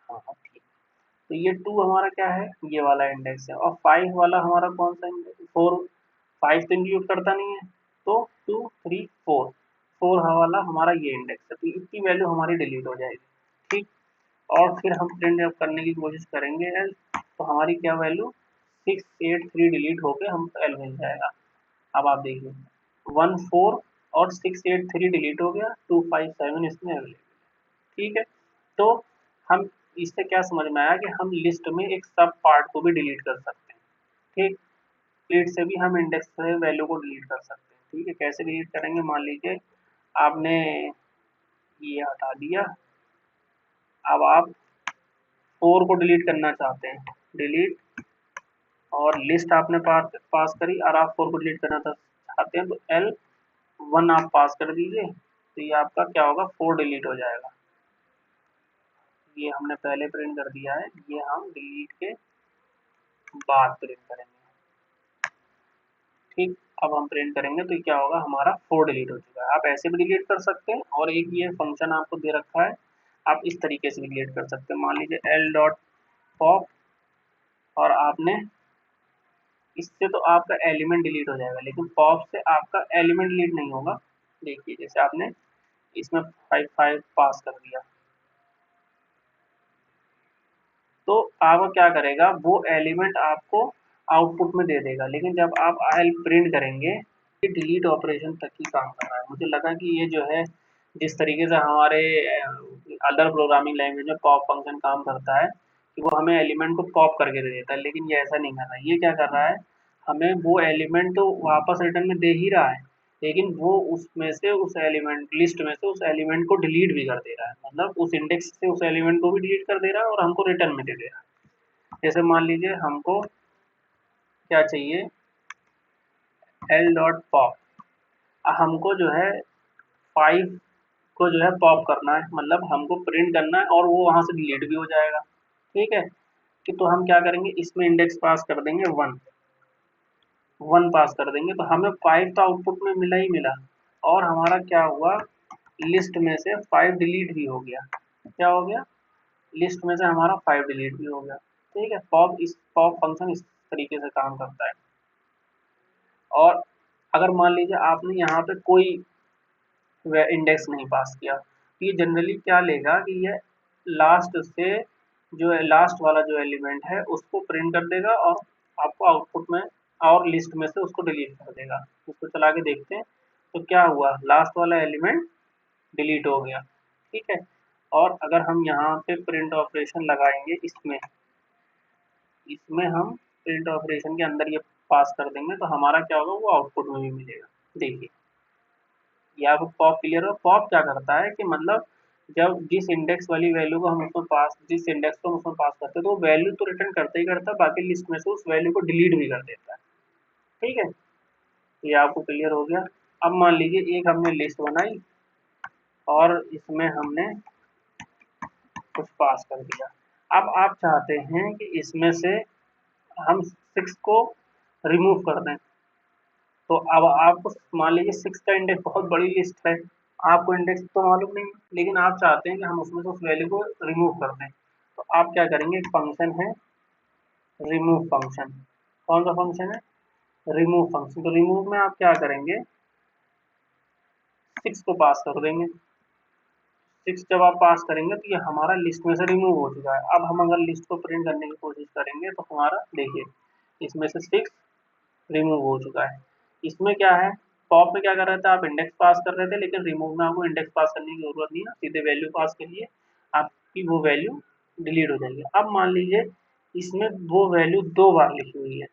हाँ हाँ ठीक। तो ये 2 हमारा क्या है, ये वाला इंडेक्स है, और 5 वाला हमारा कौन सा इंडेक्स, 4, 5 तो इंक्लूड करता नहीं है, तो 2 3 4 4 वाला हमारा ये इंडेक्स है, तो इसकी वैल्यू हमारी डिलीट हो जाएगी। ठीक, और फिर हम प्रिंट जब करने की कोशिश करेंगे एल, तो हमारी क्या वैल्यू 683 डिलीट होके हमको एल मिल जाएगा। अब आप देखिए 14 और 683 डिलीट हो गया, 257 इसमें अवेलेबल। ठीक है, तो हम इससे क्या समझ में आया कि हम लिस्ट में एक सब पार्ट को भी डिलीट कर सकते हैं। ठीक, स्प्लिट से भी हम इंडेक्स से वैल्यू को डिलीट कर सकते हैं। ठीक है, कैसे डिलीट करेंगे, मान लीजिए आपने ये हटा दिया, अब आप 4 को डिलीट करना चाहते हैं, डिलीट, और लिस्ट आपने पास करी और आप 4 को डिलीट करना चाहते हैं, तो L1 आप पास कर दीजिए, तो ये आपका क्या होगा, 4 डिलीट हो जाएगा। ये हमने पहले प्रिंट कर दिया है, ये हम डिलीट के बाद प्रिंट करेंगे। ठीक, अब हम प्रिंट करेंगे तो क्या होगा, हमारा 4 डिलीट हो चुका है। आप ऐसे भी डिलीट कर सकते हैं, और एक ये फंक्शन आपको दे रखा है, आप इस तरीके से भी डिलीट कर सकते हैं। मान लीजिए L.pop, और आपने इससे तो आपका एलिमेंट डिलीट हो जाएगा, लेकिन पॉप से आपका एलिमेंट डिलीट नहीं होगा। देखिए जैसे आपने इसमें 5 पास कर दिया, तो आपका क्या करेगा, वो एलिमेंट आपको आउटपुट में दे देगा, लेकिन जब आप एल प्रिंट करेंगे, ये डिलीट ऑपरेशन तक ही काम कर रहा है। मुझे लगा कि ये जो है, जिस तरीके से हमारे अदर प्रोग्रामिंग लैंग्वेज में पॉप फंक्शन काम करता है कि वो हमें एलिमेंट को पॉप करके दे देता है, लेकिन ये ऐसा नहीं कर रहा है। ये क्या कर रहा है, हमें वो एलिमेंट तो वापस रिटर्न में दे ही रहा है, लेकिन वो उसमें से उस एलिमेंट लिस्ट में से उस एलिमेंट को डिलीट भी कर दे रहा है, मतलब उस इंडेक्स से उस एलिमेंट को भी डिलीट कर दे रहा है और हमको रिटर्न में दे दे रहा है। जैसे मान लीजिए हमको क्या चाहिए, L.pop, हमको जो है 5 को जो है पॉप करना है, मतलब हमको प्रिंट करना है और वो वहां से डिलीट भी हो जाएगा। ठीक है, कि तो हम क्या करेंगे, इसमें इंडेक्स पास कर देंगे 1 पास कर देंगे, तो हमें 5 तो आउटपुट में मिला ही मिला, और हमारा क्या हुआ, लिस्ट में से 5 डिलीट भी हो गया। क्या हो गया, लिस्ट में से हमारा 5 डिलीट भी हो गया। ठीक है, पॉप फंक्शन इस तरीके से काम करता है। और अगर मान लीजिए आपने यहाँ पे कोई इंडेक्स नहीं पास किया, तो ये जनरली क्या लेगा कि ये लास्ट से जो है, लास्ट वाला जो एलिमेंट है उसको प्रिंट कर देगा, और आपको आउटपुट में और लिस्ट में से उसको डिलीट कर देगा। इसको चला के देखते हैं, तो क्या हुआ, लास्ट वाला एलिमेंट डिलीट हो गया। ठीक है, और अगर हम यहाँ पे प्रिंट ऑपरेशन लगाएंगे, इसमें इसमें हम प्रिंट ऑपरेशन के अंदर ये पास कर देंगे, तो हमारा क्या होगा, वो आउटपुट में भी मिलेगा। देखिए, ये आपको पॉप क्लियर हो, पॉप क्या करता है कि मतलब जब जिस इंडेक्स वाली वैल्यू को हम उसमें पास, जिस इंडेक्स को हम उसमें पास करते हैं, तो वो वैल्यू तो रिटर्न करता ही करता है, बाकी लिस्ट में से उस वैल्यू को डिलीट भी कर देता है। ठीक है, ये आपको क्लियर हो गया। अब मान लीजिए एक हमने लिस्ट बनाई और इसमें हमने कुछ पास कर दिया। अब आप चाहते हैं कि इसमें से हम 6 को रिमूव कर दें, तो अब आपको मान लीजिए 6 का इंडेक्स बहुत बड़ी लिस्ट है, आपको इंडेक्स तो मालूम नहीं, लेकिन आप चाहते हैं कि हम उसमें से उस वैल्यू को रिमूव कर दें, तो आप क्या करेंगे, एक फंक्शन है रिमूव फंक्शन। कौन सा फंक्शन है, रिमूव फंक्शन। तो रिमूव में आप क्या करेंगे, 6 को पास कर देंगे। 6 जब आप पास करेंगे तो ये हमारा लिस्ट में से रिमूव हो चुका है। अब हम अगर लिस्ट को प्रिंट करने की कोशिश करेंगे, तो हमारा देखिए इसमें से 6 रिमूव हो चुका है। इसमें क्या है, पॉप में क्या कर रहे थे, आप इंडेक्स पास कर रहे थे, लेकिन रिमूव में आपको इंडेक्स पास करने की जरूरत नहीं है, सीधे वैल्यू पास करिए, आपकी वो वैल्यू डिलीट हो जाएगी। अब मान लीजिए इसमें वो वैल्यू 2 बार लिखी हुई है,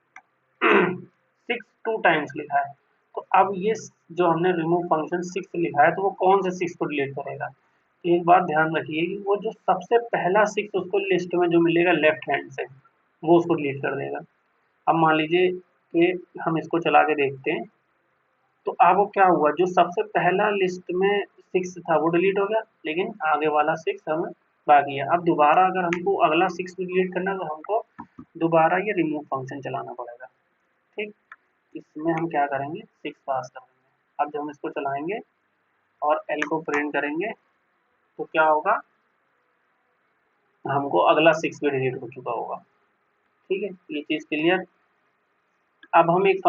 6 2 टाइम्स लिखा है, तो अब ये जो हमने रिमूव फंक्शन 6 लिखा है, तो वो कौन से 6 को डिलीट करेगा। एक बात ध्यान रखिए कि वो जो सबसे पहला 6 उसको लिस्ट में जो मिलेगा लेफ्ट हैंड से, वो उसको डिलीट कर देगा। अब मान लीजिए कि हम इसको चला के देखते हैं, तो अब वो क्या हुआ, जो सबसे पहला लिस्ट में 6 था वो डिलीट हो गया, लेकिन आगे वाला 6 हमें बाकी है। अब दोबारा अगर हमको अगला 6 भी डिलीट करना है, तो हमको दोबारा ये रिमूव फंक्शन चलाना पड़ेगा। ठीक, इसमें हम क्या करेंगे, 6 पास कर देंगे। अब जब हम इसको चलाएंगे और एल को प्रिंट करेंगे, तो क्या होगा, हमको अगला 6 भी डिलीट हो चुका होगा। ठीक है, ये चीज़ क्लियर। अब हम एक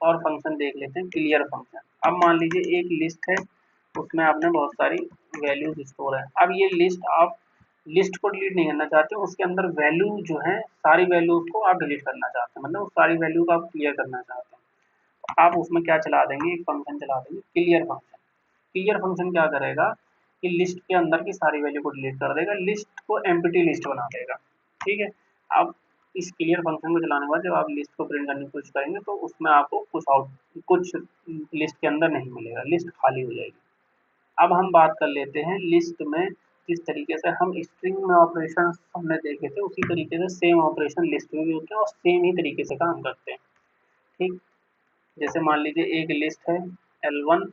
और फंक्शन देख लेते हैं, क्लियर फंक्शन। अब मान लीजिए एक लिस्ट है, उसमें आपने बहुत सारी वैल्यूज स्टोर है। अब ये लिस्ट आप लिस्ट को डिलीट नहीं करना चाहते हो, उसके अंदर वैल्यू जो है सारी वैल्यूज को आप डिलीट करना चाहते हैं, मतलब उस सारी वैल्यू को आप क्लियर करना चाहते हैं, तो आप उसमें क्या चला देंगे, एक फंक्शन चला देंगे क्लियर फंक्शन। क्लियर फंक्शन क्या करेगा कि लिस्ट के अंदर की सारी वैल्यू को डिलीट कर देगा, लिस्ट को एम्प्टी लिस्ट बना देगा। ठीक है, अब इस क्लियर फंक्शन को चलाने के बाद जब आप लिस्ट को प्रिंट करने की कोशिश करेंगे तो उसमें आपको कुछ लिस्ट के अंदर नहीं मिलेगा, लिस्ट खाली हो जाएगी। अब हम बात कर लेते हैं लिस्ट में जिस तरीके से हम स्ट्रिंग में ऑपरेशन हमने देखे थे उसी तरीके से सेम ऑपरेशन लिस्ट में भी होते हैं और सेम ही तरीके से काम करते हैं। ठीक, जैसे मान लीजिए एक लिस्ट है L1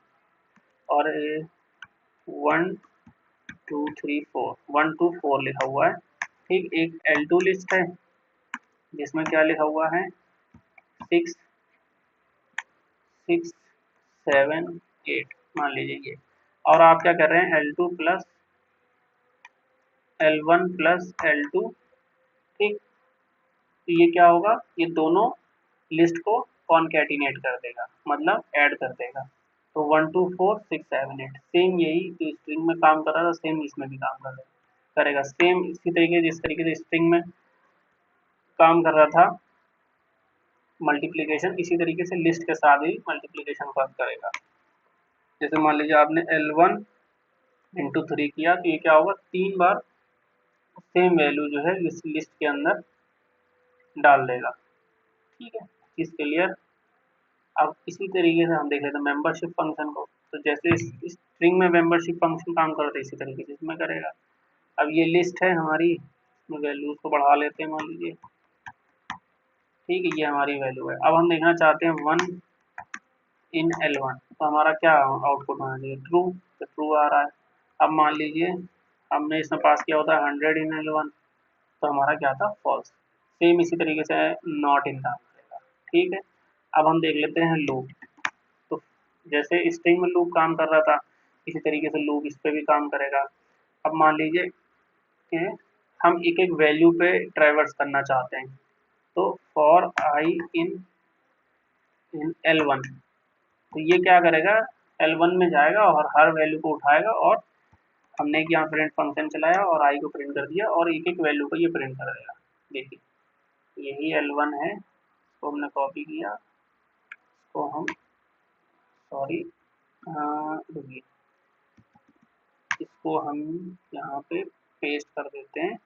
और 1 2 3 4 लिखा हुआ है। ठीक, एक L2 लिस्ट है जिसमें क्या लिखा हुआ है 6 6 7 8 मान लीजिए ये, और आप क्या कर रहे हैं L2 plus L1 plus L2। ठीक, तो ये क्या होगा, ये दोनों लिस्ट को कॉनकैटिनेट कर देगा, मतलब ऐड कर देगा। तो 1 2 4 6 7 8 सेम यही जो स्ट्रिंग में काम कर रहा था सेम इसमें भी काम करेगा। सेम इसी तरीके जिस तरीके से स्ट्रिंग में काम कर रहा था मल्टीप्लिकेशन, इसी तरीके से लिस्ट के साथ भी मल्टीप्लिकेशन वर्क करेगा। जैसे मान लीजिए आपने L1 इंटू 3 किया तो ये क्या होगा, 3 बार सेम वैल्यू जो है इस लिस्ट के अंदर डाल देगा। ठीक है, इस क्लियर। अब इसी तरीके से हम देख लेते हैं मेंबरशिप फंक्शन को। तो जैसे इस स्ट्रिंग में मेंबरशिप फंक्शन काम करता है इसी तरीके से इसमें करेगा। अब ये लिस्ट है हमारी, इसमें वैल्यूज को बढ़ा लेते हैं मान लीजिए। ठीक है, ये हमारी वैल्यू है। अब हम देखना चाहते हैं 1 इन L1, तो हमारा क्या आउटपुट होना चाहिए, ट्रू, तो ट्रू आ रहा है। अब मान लीजिए हमने इसमें पास किया होता है 100 इन L1, तो हमारा क्या था, फॉल्स। सेम इसी तरीके से नॉट इन काम करेगा। ठीक है, अब हम देख लेते हैं लूप। तो जैसे स्ट्रिंग में लूप काम कर रहा था इसी तरीके से लूप इस पे भी काम करेगा। अब मान लीजिए कि हम एक एक वैल्यू पे ट्रैवर्स करना चाहते हैं, तो फॉर आई इन L1, तो ये क्या करेगा, L1 में जाएगा और हर वैल्यू को उठाएगा और हमने एक यहाँ प्रिंट फंक्शन चलाया और आई को प्रिंट कर दिया और एक एक वैल्यू को ये प्रिंट कर देगा। देखिए यही L1 है, इसको हमने कॉपी किया, इसको हम सॉरी रुकिए, इसको हम यहाँ पे पेस्ट कर देते हैं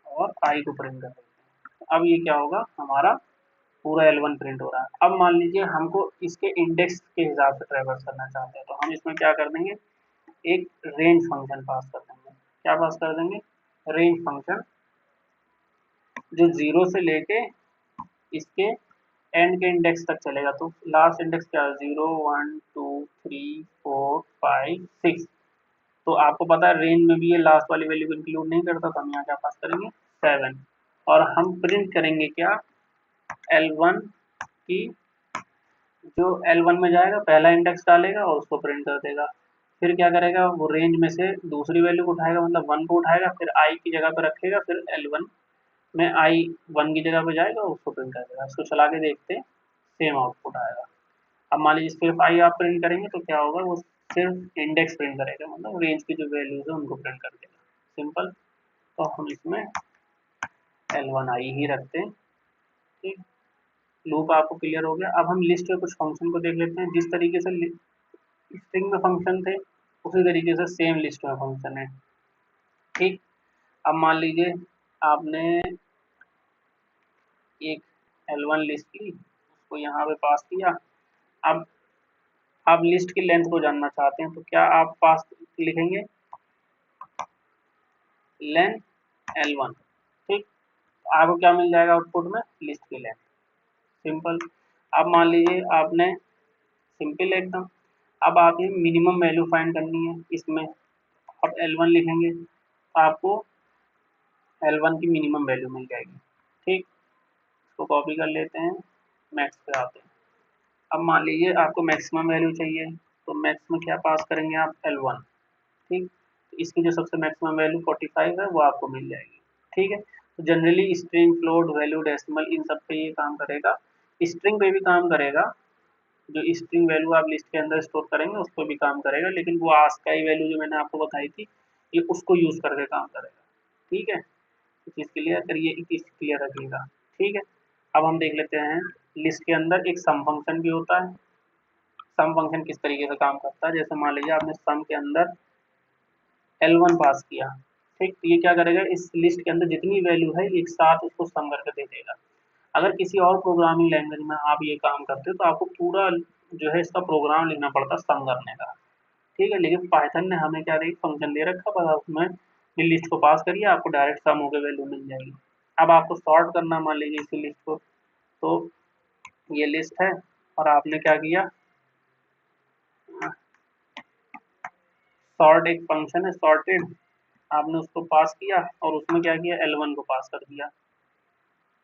और आई को प्रिंट कर देते हैं। अब ये क्या होगा, हमारा पूरा L1 प्रिंट हो रहा है। अब मान लीजिए हमको इसके इंडेक्स के हिसाब से ट्रैवर्स करना चाहते हैं, तो हम इसमें क्या कर देंगे, एक रेंज फंक्शन पास कर देंगे। क्या पास कर देंगे, रेंज फंक्शन, जो 0 से लेके इसके एंड के इंडेक्स तक चलेगा। तो लास्ट इंडेक्स क्या है, 0 1 2 3 4 5 6। तो आपको पता है रेंज में भी ये लास्ट वाली वैल्यू को इंक्लूड नहीं करता, तो हम यहाँ क्या पास करेंगे 7, और हम प्रिंट करेंगे क्या, L1 की, जो L1 में जाएगा पहला इंडेक्स डालेगा और उसको प्रिंट कर देगा। फिर क्या करेगा, वो रेंज में से दूसरी वैल्यू को उठाएगा, मतलब 1 को उठाएगा, फिर आई की जगह पर रखेगा, फिर L1 में आई 1 की जगह पर जाएगा और उसको प्रिंट कर देगा। इसको चला के देखते हैं, सेम आउटपुट आएगा। अब मान लीजिए सिर्फ आई आप प्रिंट करेंगे तो क्या होगा, वो सिर्फ इंडेक्स प्रिंट करेगा, मतलब रेंज की जो वैल्यूज है उनको प्रिंट कर देगा। सिंपल। तो हम इसमें L1 आई ही रखते हैं। ठीक, लूप आपको क्लियर हो गया। अब हम लिस्ट के कुछ फंक्शन को देख लेते हैं। जिस तरीके से स्ट्रिंग में फंक्शन थे उसी तरीके से सेम लिस्ट में फंक्शन है। ठीक, अब मान लीजिए आपने एक L1 लिस्ट ली, उसको यहाँ पे पास किया। अब आप लिस्ट की लेंथ को जानना चाहते हैं, तो क्या आप पास लिखेंगे, लेंथ L1। ठीक, आपको क्या मिल जाएगा आउटपुट में, लिस्ट की लेंथ। सिंपल। अब मान लीजिए आपने, सिंपल एकदम, अब आप ये मिनिमम वैल्यू फाइंड करनी है इसमें। अब L1 लिखेंगे तो आपको L1 की मिनिमम वैल्यू मिल जाएगी। ठीक, इसको कॉपी कर लेते हैं, मैक्स पे आते हैं। अब मान लीजिए आपको मैक्सिमम वैल्यू चाहिए, तो मैक्स में क्या पास करेंगे आप, L1। ठीक, तो इसकी जो सबसे मैक्सिमम वैल्यू 45 है वो आपको मिल जाएगी। ठीक है, तो generally string, float, value, decimal, इन सब पे ये काम करेगा। स्ट्रिंग पे भी काम करेगा, जो स्ट्रिंग वैल्यू आप लिस्ट के अंदर स्टोर करेंगे उस पर भी काम करेगा, लेकिन वो आस्काई वैल्यू जो मैंने आपको बताई थी ये उसको यूज करके काम करेगा। ठीक है, इस चीज क्लियर करिए, इस चीज क्लियर रखिएगा। ठीक है, अब हम देख लेते हैं लिस्ट के अंदर एक सम फंक्शन भी होता है। सम फंक्शन किस तरीके से काम करता है, जैसे मान लीजिए आपने सम के अंदर L1 पास किया, ठीक, तो ये क्या करेगा, इस लिस्ट के अंदर जितनी वैल्यू है एक साथ उसको सम करके दे देगा। अगर किसी और प्रोग्रामिंग लैंग्वेज में आप ये काम करते हो तो आपको पूरा जो है इसका प्रोग्राम लिखना पड़ता सम करने का। ठीक है, लेकिन पाइथन ने हमें क्या एक फंक्शन दे रखा, बस उसमें लिस्ट को पास करिए, आपको डायरेक्ट सम होकर वैल्यू मिल जाएगी। अब आपको सॉर्ट करना, मान लीजिए इसी लिस्ट को, तो ये लिस्ट है और आपने क्या किया, सॉर्ट एक फंक्शन है सॉर्टेड, आपने उसको पास किया और उसमें क्या किया, L1 को पास कर दिया,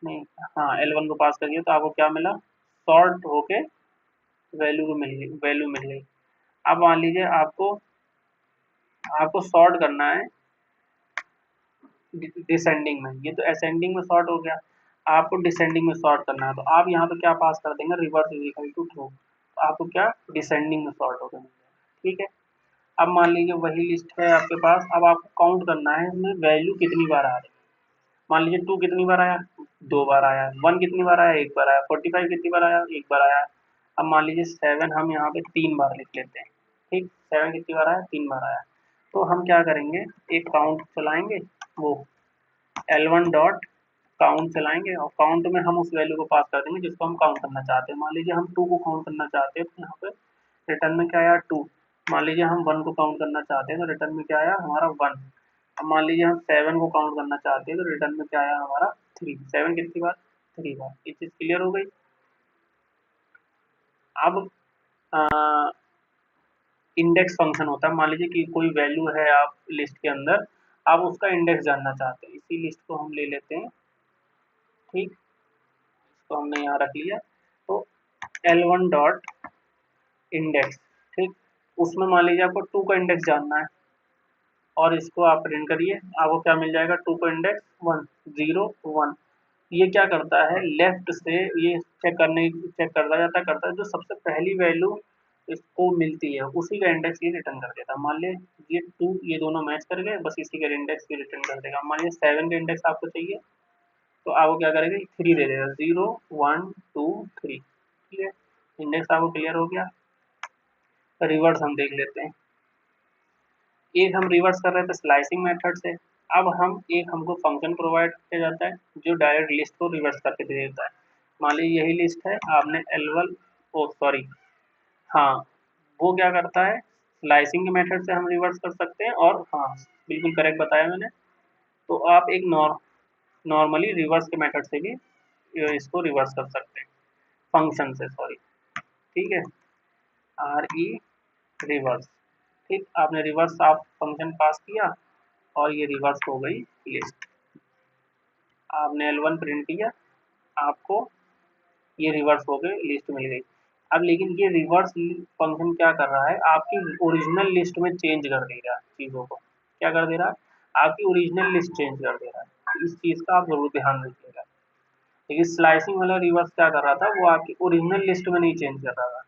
नहीं, हाँ L1 को पास कर दिया, तो आपको क्या मिला, सॉर्ट होके वैल्यू मिल गई। अब मान लीजिए आपको आपको सॉर्ट करना है डिसेंडिंग में, ये तो असेंडिंग में सॉर्ट हो गया, आपको डिसेंडिंग में सॉर्ट करना है, तो आप यहाँ पे क्या पास कर देंगे, reverse is equal to true, तो आपको क्या डिसेंडिंग में सॉर्ट हो गया। ठीक है, अब मान लीजिए वही लिस्ट है आपके पास, अब आपको काउंट करना है इसमें वैल्यू कितनी बार आ रही है। मान लीजिए 2 कितनी बार आया, 2 बार आया, 1 कितनी बार आया, 1 बार आया, 45 कितनी बार आया, 1 बार आया। अब मान लीजिए 7 हम यहाँ पे 3 बार लिख लेते हैं। ठीक, 7 कितनी बार आया, 3 बार आया। तो हम क्या करेंगे, एक काउंट चलाएंगे, वो L1 डॉट काउंट चलाएंगे और काउंट में हम उस वैल्यू को पास कर देंगे जिसको हम काउंट करना चाहते हैं। मान लीजिए हम 2 को काउंट करना चाहते हैं, तो यहाँ पे रिटर्न में क्या आया, 2। मान लीजिए हम 1 को काउंट करना चाहते हैं, तो रिटर्न में क्या आया हमारा 1। अब मान लीजिए हम 7 को काउंट करना चाहते हैं, तो रिटर्न में क्या आया हमारा 3। 7 कितनी बार, 3 बार। ये चीज क्लियर हो गई। अब इंडेक्स फंक्शन होता है, मान लीजिए कि कोई वैल्यू है आप लिस्ट के अंदर, आप उसका इंडेक्स जानना चाहते हैं, इसी लिस्ट को हम ले लेते हैं। ठीक, इसको हमने यहाँ रख लिया, तो L1 डॉट इंडेक्स, ठीक, उसमें मान लीजिए आपको 2 का इंडेक्स जानना है और इसको आप प्रिंट करिए, आपको क्या मिल जाएगा, 2 का इंडेक्स 1, 0 1। ये क्या करता है, लेफ्ट से ये चेक करता है, जो सबसे पहली वैल्यू इसको मिलती है उसी का इंडेक्स ये रिटर्न कर देता है। मान लीजिए ये 2 ये दोनों मैच कर गए, बस इसी का इंडेक्स ये रिटर्न कर देगा। मान लीजिए 7 का इंडेक्स आपको चाहिए, तो आपको क्या करेगा, 3 दे देगा, 0 1 2 3। ठीक है, इंडेक्स आपको क्लियर हो गया। रिवर्स हम देख लेते हैं, एक हम रिवर्स कर रहे थे स्लाइसिंग मेथड से, अब हम एक हमको फंक्शन प्रोवाइड किया जाता है जो डायरेक्ट लिस्ट को रिवर्स करके दे देता है। मान लीजिए यही लिस्ट है, आपने L1, ओ सॉरी, हाँ, वो क्या करता है, स्लाइसिंग के मेथड से हम रिवर्स कर सकते हैं, और हाँ बिल्कुल करेक्ट बताया मैंने, तो आप एक नॉर्मली रिवर्स के मेथड से भी इसको रिवर्स कर सकते हैं, फंक्शन से, सॉरी। ठीक है, RE रिवर्स। ठीक, आपने रिवर्स आप फंक्शन पास किया और ये रिवर्स हो गई लिस्ट। आपने L1 प्रिंट किया, आपको ये रिवर्स हो गई लिस्ट मिल गई। अब लेकिन ये रिवर्स फंक्शन क्या कर रहा है, आपकी ओरिजिनल लिस्ट में चेंज कर दे रहा है चीज़ों को। क्या कर दे रहा है, आपकी ओरिजिनल लिस्ट चेंज कर दे रहा है, तो इस चीज़ का आप जरूर ध्यान रखिएगा। लेकिन स्लाइसिंग वाला रिवर्स क्या कर रहा था, वो आपकी ओरिजिनल लिस्ट में नहीं चेंज कर रहा था।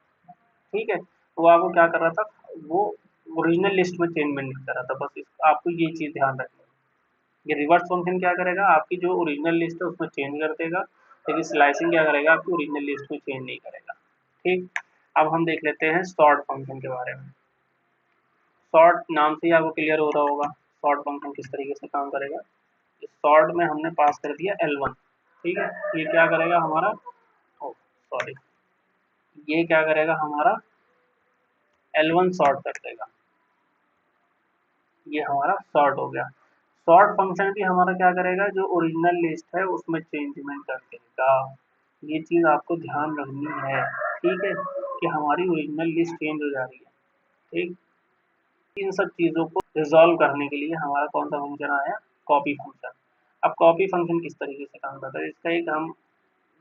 ठीक है, तो आपको क्या कर रहा था, वो ओरिजिनल लिस्ट में चेंजमेंट नहीं कर रहा था, बस आपको ये चीज़ ध्यान रखनी है। ये रिवर्स फंक्शन क्या करेगा, आपकी जो ओरिजिनल लिस्ट है उसमें चेंज कर देगा, लेकिन स्लाइसिंग क्या करेगा, आपकी ओरिजिनल लिस्ट में चेंज नहीं करेगा। ठीक, अब हम देख लेते हैं सॉर्ट फंक्शन के बारे में। सॉर्ट नाम से ही आपको क्लियर हो रहा होगा सॉर्ट फंक्शन किस तरीके से काम करेगा। इस सॉर्ट में हमने पास कर दिया L1। ठीक है, ये क्या करेगा हमारा, ओ सॉरी, ये क्या करेगा हमारा L1 सॉर्ट कर देगा, ये हमारा सॉर्ट हो गया। सॉर्ट फंक्शन भी हमारा क्या करेगा, जो ओरिजिनल लिस्ट है उसमें चेंजमेंट कर देगा। ये चीज़ आपको ध्यान रखनी है, ठीक है, कि हमारी ओरिजिनल लिस्ट चेंज हो जा रही है। ठीक, इन सब चीज़ों को रिजॉल्व करने के लिए हमारा कौन सा फंक्शन आया, कॉपी फंक्शन। अब कॉपी फंक्शन किस तरीके से काम करता है, इसका एक हम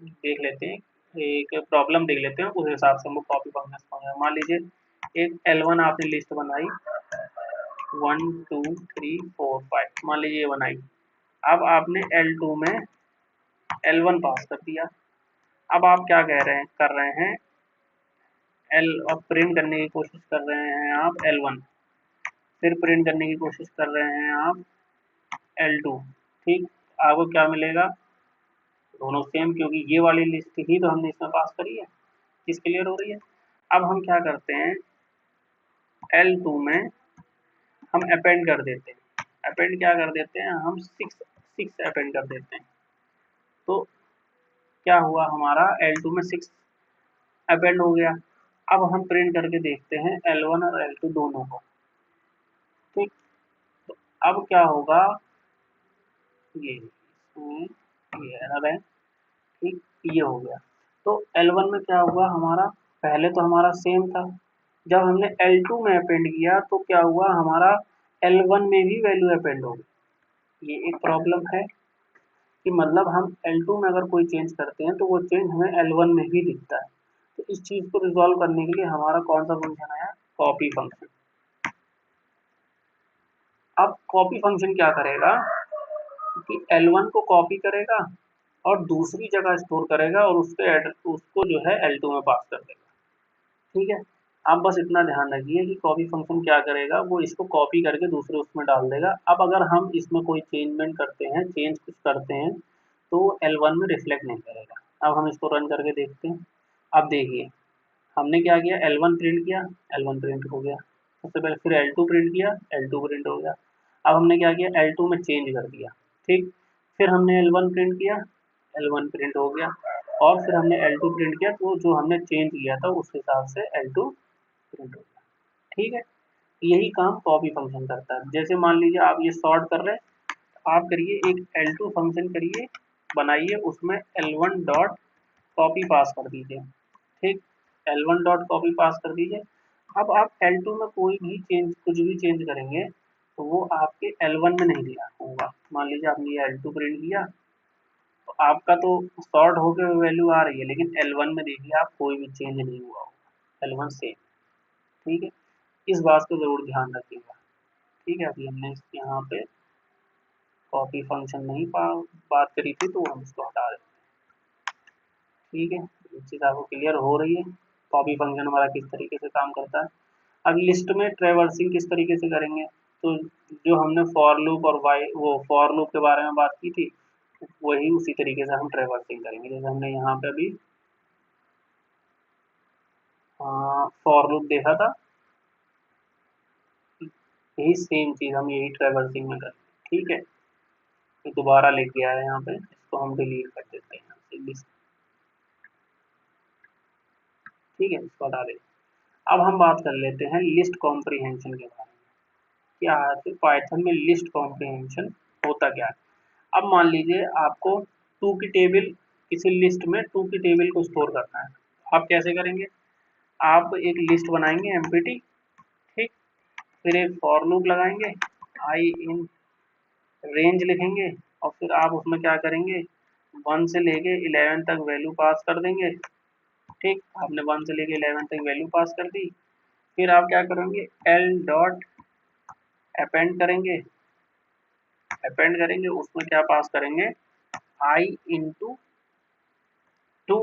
देख लेते हैं, एक प्रॉब्लम देख लेते हैं, उस हिसाब से हमको कॉपी फंक्शन समझ। मान लीजिए एक L1 आपने लिस्ट बनाई, 1 2 3 4 5, मान लीजिए ये बनाई। अब आपने L2 में L1 पास कर दिया। अब आप क्या कर रहे हैं, L और प्रिंट करने की कोशिश कर रहे हैं आप L1। फिर प्रिंट करने की कोशिश कर रहे हैं आप L2, ठीक, आपको क्या मिलेगा, दोनों सेम, क्योंकि ये वाली लिस्ट ही तो हमने इसमें पास करी है। किस क्लियर हो रही है। अब हम क्या करते हैं, L2 में हम अपेंड कर देते हैं, अपेंड क्या कर देते हैं, हम सिक्स अपेंड कर देते हैं। तो क्या हुआ, हमारा L2 में 6 अपेंड हो गया। अब हम प्रिंट करके देखते हैं L1 और L2 दोनों को, ठीक। तो अब क्या होगा, ये इसमें ये एरर है, ठीक, ये हो गया। तो L1 में क्या हुआ हमारा, पहले तो हमारा सेम था, जब हमने L2 में अपेंड किया तो क्या हुआ, हमारा L1 में भी वैल्यू अपेंड हो गई। ये एक प्रॉब्लम है कि मतलब हम L2 में अगर कोई चेंज करते हैं तो वो चेंज हमें L1 में भी दिखता है। तो इस चीज़ को रिजॉल्व करने के लिए हमारा कौन सा फंक्शन आया, कॉपी फंक्शन। अब कॉपी फंक्शन क्या करेगा कि L1 को कॉपी करेगा और दूसरी जगह स्टोर करेगा और उसको जो है L2 में पास कर देगा, ठीक है। आप बस इतना ध्यान रखिए कि कॉपी फंक्शन क्या करेगा, वो इसको कॉपी करके दूसरे उसमें डाल देगा। अब अगर हम इसमें कोई चेंजमेंट करते हैं, चेंज कुछ करते हैं, तो L1 में रिफ्लेक्ट नहीं करेगा। अब हम इसको रन करके देखते हैं। अब देखिए हमने क्या किया, L1 प्रिंट किया, L1 प्रिंट हो गया सबसे पहले, फिर L2 प्रिंट किया, L2 प्रिंट हो गया। अब हमने क्या किया, L2 में चेंज कर दिया, ठीक। फिर हमने L1 प्रिंट किया, L1 प्रिंट हो गया, और फिर हमने L2 प्रिंट किया, तो जो हमने चेंज किया था उस हिसाब से L2 प्रिंट हो गया, ठीक है। यही काम कॉपी फंक्शन करता है। जैसे मान लीजिए आप ये सॉर्ट कर रहे हैं, आप करिए एक L2 फंक्शन करिए, बनाइए, उसमें L1 डॉट कॉपी पास कर दीजिए, ठीक, L1 डॉट कॉपी पास कर दीजिए। अब आप L2 में कोई भी चेंज, कुछ भी चेंज करेंगे तो वो आपके L1 में नहीं दिया होगा। मान लीजिए आपने ये L2 प्रिंट किया, तो आपका तो सॉर्ट होकर वैल्यू आ रही है, लेकिन L1 में देखिए आप कोई भी चेंज नहीं हुआ होगा, L1 सेम, ठीक है। इस बात को जरूर ध्यान रखिएगा, ठीक है। अभी हमने यहाँ पे कॉपी फंक्शन नहीं बात करी थी, तो हम इसको हटा देते हैं, ठीक है। ये चीज़ आपको क्लियर हो रही है, कॉपी फंक्शन हमारा किस तरीके से काम करता है। अब लिस्ट में ट्रैवर्सिंग किस तरीके से करेंगे, तो जो हमने फॉर लूप और फॉर लूप के बारे में बात की थी, वही उसी तरीके से हम ट्रैवर्सिंग करेंगे। जैसे हमने यहाँ पे अभी फॉर लूप देखा था, यही सेम चीज़ हम यही ट्रैवर्सिंग में करेंगे, ठीक है। तो दोबारा लिख गया है यहाँ पे, इसको हम डिलीट कर देते हैं यहाँ से लिस्ट, ठीक है, इसको हटा देते हैं। अब हम बात कर लेते हैं लिस्ट कॉम्प्रीहेंशन के बारे में। क्या है तो पाइथन में लिस्ट कॉम्प्रीहेंशन होता क्या है। अब मान लीजिए आपको टू की टेबल, किसी लिस्ट में टू की टेबल को स्टोर करना है, आप कैसे करेंगे, आप एक लिस्ट बनाएंगे एम्प्टी, ठीक, फिर एक फॉर लूप लगाएंगे, आई इन रेंज लिखेंगे, और फिर आप उसमें क्या करेंगे, 1 से लेके 11 तक वैल्यू पास कर देंगे, ठीक। आपने 1 से लेके 11 तक वैल्यू पास कर दी। फिर आप क्या करेंगे, एल डॉट अपेंड करेंगे, उसमें क्या पास करेंगे, आई इंटू टू।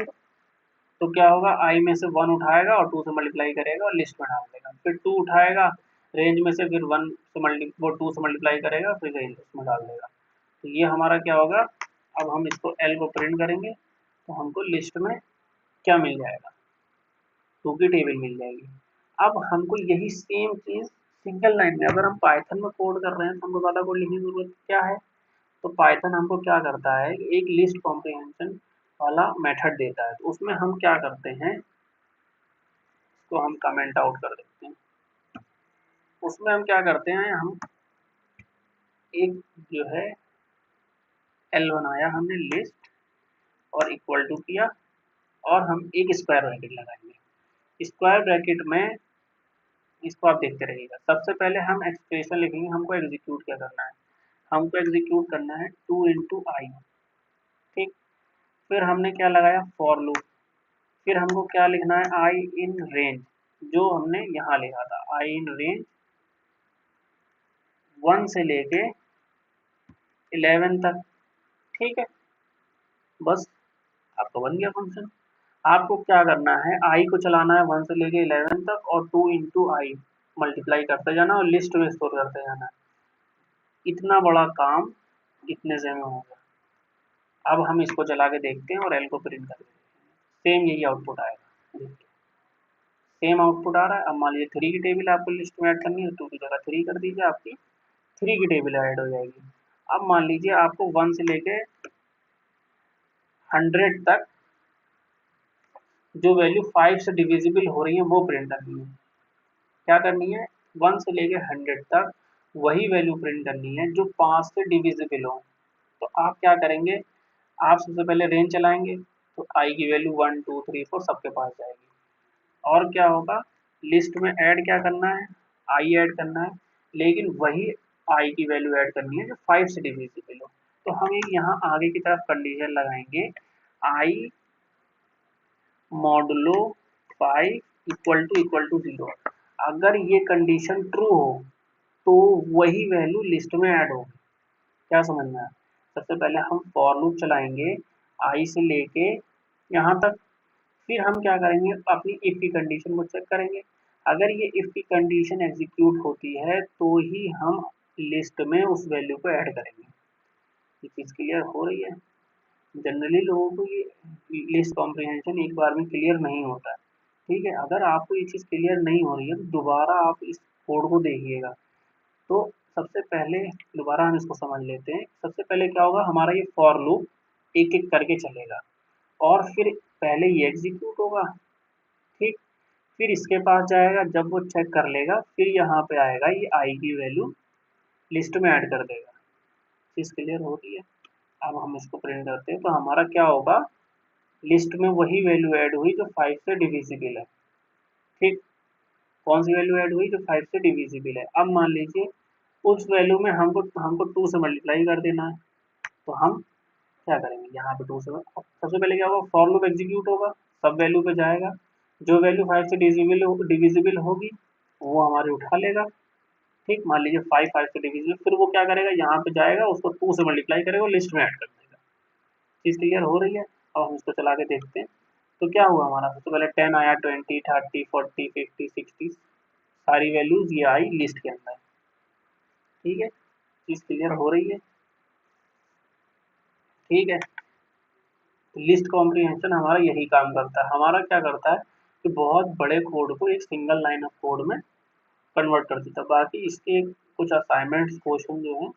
तो क्या होगा, आई में से 1 उठाएगा और 2 से मल्टीप्लाई करेगा और लिस्ट में डाल देगा, फिर 2 उठाएगा रेंज में से, फिर 1 से वो 2 से मल्टीप्लाई करेगा, फिर रेंज उसमें डाल देगा। तो ये हमारा क्या होगा, अब हम इसको एल को प्रिंट करेंगे तो हमको लिस्ट में क्या मिल जाएगा, 2 की टेबल मिल जाएगी। अब हमको यही सेम चीज़ सिंगल लाइन में, अगर हम पाइथन में कोड कर रहे हैं तो हमको ज़्यादा कोड लिखने की जरूरत क्या है। तो पाइथन हमको क्या करता है, एक लिस्ट कॉम्प्रिहेंशन वाला मेथड देता है, तो उसमें हम क्या करते हैं, इसको हम कमेंट आउट कर देते हैं। उसमें हम क्या करते हैं, हम एक जो है एल बनाया हमने लिस्ट, और इक्वल टू किया, और हम एक स्क्वायर ब्रैकेट लगाएंगे। स्क्वायर ब्रैकेट में इसको आप देखते रहिएगा, सबसे पहले हम एक्सप्रेशन लिखेंगे, हमको एग्जीक्यूट क्या करना है, हमको एग्जीक्यूट करना है 2 इंटू आई, ठीक। फिर हमने क्या लगाया, फॉर लूप। फिर हमको क्या लिखना है, आई इन रेंज, जो हमने यहाँ लिखा था, आई इन रेंज 1 से लेके 11 तक, ठीक है। बस आपका बन गया फंक्शन। आपको क्या करना है, आई को चलाना है 1 से लेके 11 तक, और 2 इंटू आई, मल्टीप्लाई करते जाना और लिस्ट में स्टोर करते जाना। इतना बड़ा काम इतने से में हो गया। अब हम इसको चला के देखते हैं और एल को प्रिंट कर देते हैं, सेम यही आउटपुट आएगा। सेम आउटपुट आ रहा है। अब मान लीजिए 3 की टेबल आपको लिस्ट में ऐड करनी है, 2 की जगह 3 कर दीजिए, आपकी 3 की टेबल ऐड हो जाएगी। अब मान लीजिए आपको 1 से लेके 100 तक जो वैल्यू 5 से डिविजिबल हो रही है वो प्रिंट करनी है। क्या करनी है? 1 से लेके 100 तक वही वैल्यू प्रिंट करनी है जो 5 से डिविजिबल हो। तो आप क्या करेंगे? आप सबसे पहले रेंज चलाएंगे तो आई की वैल्यू 1 2 3 4 सबके पास जाएगी। और क्या होगा? लिस्ट में ऐड क्या करना है? आई ऐड करना है, लेकिन वही आई की वैल्यू ऐड करनी है जो 5 से डिविजिबल हो। तो हम एक यहाँ आगे की तरफ कंडीशन लगाएंगे, आई मॉडुलो 5 इक्वल टू 0। अगर ये कंडीशन ट्रू हो तो वही वैल्यू लिस्ट में ऐड होगी। क्या समझ में आया? सबसे पहले हम फॉर लूप चलाएंगे आई से लेके यहाँ तक, फिर हम क्या करेंगे? अपनी इफ की कंडीशन को चेक करेंगे। अगर ये इफ की कंडीशन एग्जीक्यूट होती है तो ही हम लिस्ट में उस वैल्यू को ऐड करेंगे। ये चीज़ क्लियर हो रही है? जनरली लोगों को ये लिस्ट कॉम्प्रिहेंशन एक बार में क्लियर नहीं होता है। ठीक है, अगर आपको ये चीज़ क्लियर नहीं हो रही है तो दोबारा आप इस कोड को देखिएगा। तो सबसे पहले दोबारा हम इसको समझ लेते हैं। सबसे पहले क्या होगा? हमारा ये फॉर लूप एक एक करके चलेगा और फिर पहले ये एग्जीक्यूट होगा, ठीक, फिर इसके पास जाएगा, जब वो चेक कर लेगा फिर यहाँ पे आएगा, ये आई की वैल्यू लिस्ट में ऐड कर देगा। चीज़ क्लियर हो रही है? अब हम इसको प्रिंट करते हैं तो हमारा क्या होगा? लिस्ट में वही वैल्यू ऐड हुई जो 5 से डिविजिबल है। ठीक, कौन सी वैल्यू ऐड हुई? जो 5 से डिविजिबल है। अब मान लीजिए उस वैल्यू में हमको हमको 2 से मल्टीप्लाई कर देना है, तो हम क्या करेंगे? यहाँ पे 2 से सबसे पहले क्या होगा? फॉर लूप एग्जीक्यूट होगा, सब वैल्यू पे जाएगा, जो वैल्यू 5 से डिविजिबल होगी वो हमारे उठा लेगा। ठीक, मान लीजिए 5 से डिविजिबल, फिर वो क्या करेगा? यहाँ पे जाएगा, उसको 2 से मल्टीप्लाई करेगा, लिस्ट में ऐड कर देगा। चीज़ क्लियर हो रही है? अब हम इसको चला के देखते हैं तो क्या हुआ हमारा। सबसे पहले 10 आया, 20 30 40 50 60 सारी वैल्यूज ये आई लिस्ट के अंदर। ठीक है, चीज़ क्लियर हो रही है? ठीक है, लिस्ट कॉम्प्रिहेंशन हमारा यही काम करता है। हमारा क्या करता है कि बहुत बड़े कोड को एक सिंगल लाइन ऑफ कोड में कन्वर्ट कर देता है। बाकी इसके कुछ असाइनमेंट्स क्वेश्चन जो हैं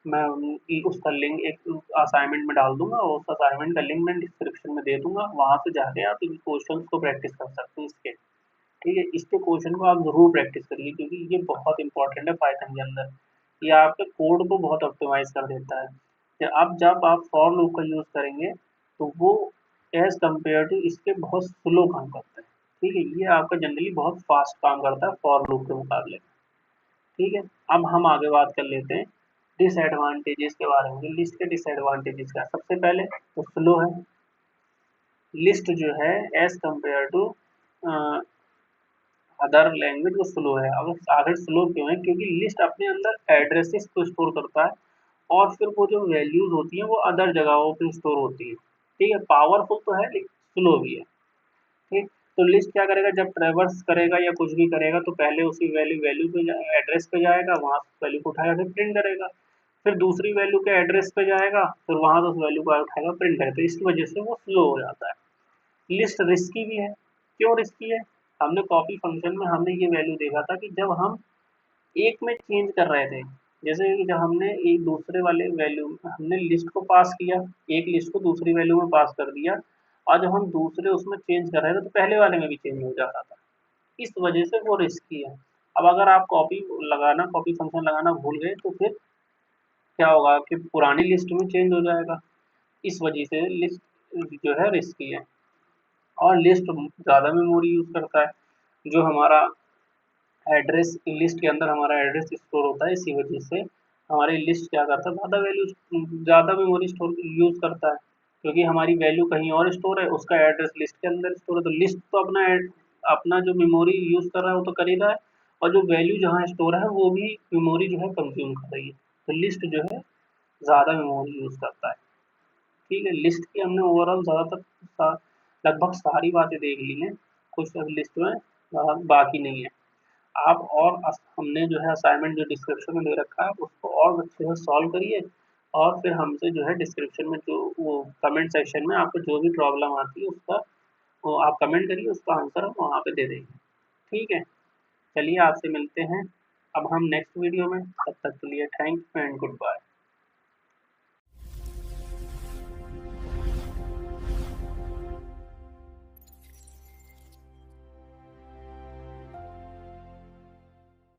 मैं उसका लिंक एक असाइनमेंट में डाल दूंगा और उस असाइनमेंट का लिंक मैं डिस्क्रिप्शन में दे दूंगा, वहाँ से जाके आप इन क्वेश्चन को प्रैक्टिस कर सकते हैं इसके। ठीक है, इसके क्वेश्चन को आप ज़रूर प्रैक्टिस करिए क्योंकि ये बहुत इंपॉर्टेंट है पाइथन के अंदर। ये आपके कोड को बहुत ऑप्टिमाइज कर देता है। कि अब जब आप फॉर लूप का यूज़ करेंगे तो वो एज कम्पेयर टू इसके बहुत स्लो काम करता है। ठीक है, ये आपका जनरली बहुत फास्ट काम करता है फॉर लूप के मुकाबले। ठीक है, अब हम आगे बात कर लेते हैं डिसएडवांटेजेस के बारे में। लिस्ट के डिसएडवांटेजेस क्या? सबसे पहले तो स्लो है। लिस्ट जो है as compare to other language वो स्लो है। अब आखिर स्लो क्यों है? क्योंकि लिस्ट अपने अंदर एड्रेसेस को स्टोर करता है और फिर वो जो वैल्यूज होती हैं वो अदर जगहों पे स्टोर होती है। ठीक है, पावरफुल तो है लेकिन स्लो भी है। ठीक, तो लिस्ट क्या करेगा? जब ट्रेवर्स करेगा या कुछ भी करेगा तो पहले उसकी वैल्यू वैल्यू पे एड्रेस पे जाएगा, वहाँ से वैल्यू को उठाएगा फिर प्रिंट करेगा, फिर दूसरी वैल्यू के एड्रेस पे जाएगा, फिर वहाँ से उस वैल्यू को उठाएगा प्रिंट करेगा। तो इसकी वजह से वो स्लो हो जाता है। लिस्ट रिस्की भी है। क्यों रिस्की है? हमने कॉपी फंक्शन में हमने ये वैल्यू देखा था कि जब हम एक में चेंज कर रहे थे, जैसे कि जब हमने एक दूसरे वाले वैल्यू हमने लिस्ट को पास किया, एक लिस्ट को दूसरी वैल्यू में पास कर दिया और जब हम दूसरे उसमें चेंज कर रहे थे तो पहले वाले में भी चेंज हो जा रहा था। इस वजह से वो रिस्की है। अब अगर आप कॉपी फंक्शन लगाना भूल गए तो फिर क्या होगा कि पुरानी लिस्ट में चेंज हो जाएगा। इस वजह से लिस्ट जो है रिस्की है। और लिस्ट ज़्यादा मेमोरी यूज़ करता है। जो हमारा एड्रेस लिस्ट के अंदर हमारा एड्रेस स्टोर होता है, इसी वजह से हमारी लिस्ट क्या करता है? ज़्यादा मेमोरी स्टोर यूज़ करता है क्योंकि हमारी वैल्यू कहीं और स्टोर है, उसका एड्रेस लिस्ट के अंदर स्टोर है। तो लिस्ट तो अपना जो मेमोरी यूज़ कर रहा है वो तो कर ही रहा है और जो वैल्यू जहाँ स्टोर है वो भी मेमोरी जो है कंज्यूम कर रही है। तो लिस्ट जो है ज़्यादा मेमोरी यूज़ करता है। ठीक है, लिस्ट की हमने ओवरऑल लगभग सारी बातें देख ली हैं। कुछ अब लिस्ट में बाकी नहीं है। आप और हमने जो है असाइनमेंट जो डिस्क्रिप्शन में दे रखा है उसको और अच्छे से सॉल्व करिए, और फिर हमसे जो है डिस्क्रिप्शन में जो वो कमेंट सेक्शन में आपको जो भी प्रॉब्लम आती है उसका वो आप कमेंट करिए, उसका आंसर हम वहाँ पे दे देंगे। ठीक है, चलिए आपसे मिलते हैं अब हम नेक्स्ट वीडियो में। तब तक के लिए thank you and good bye.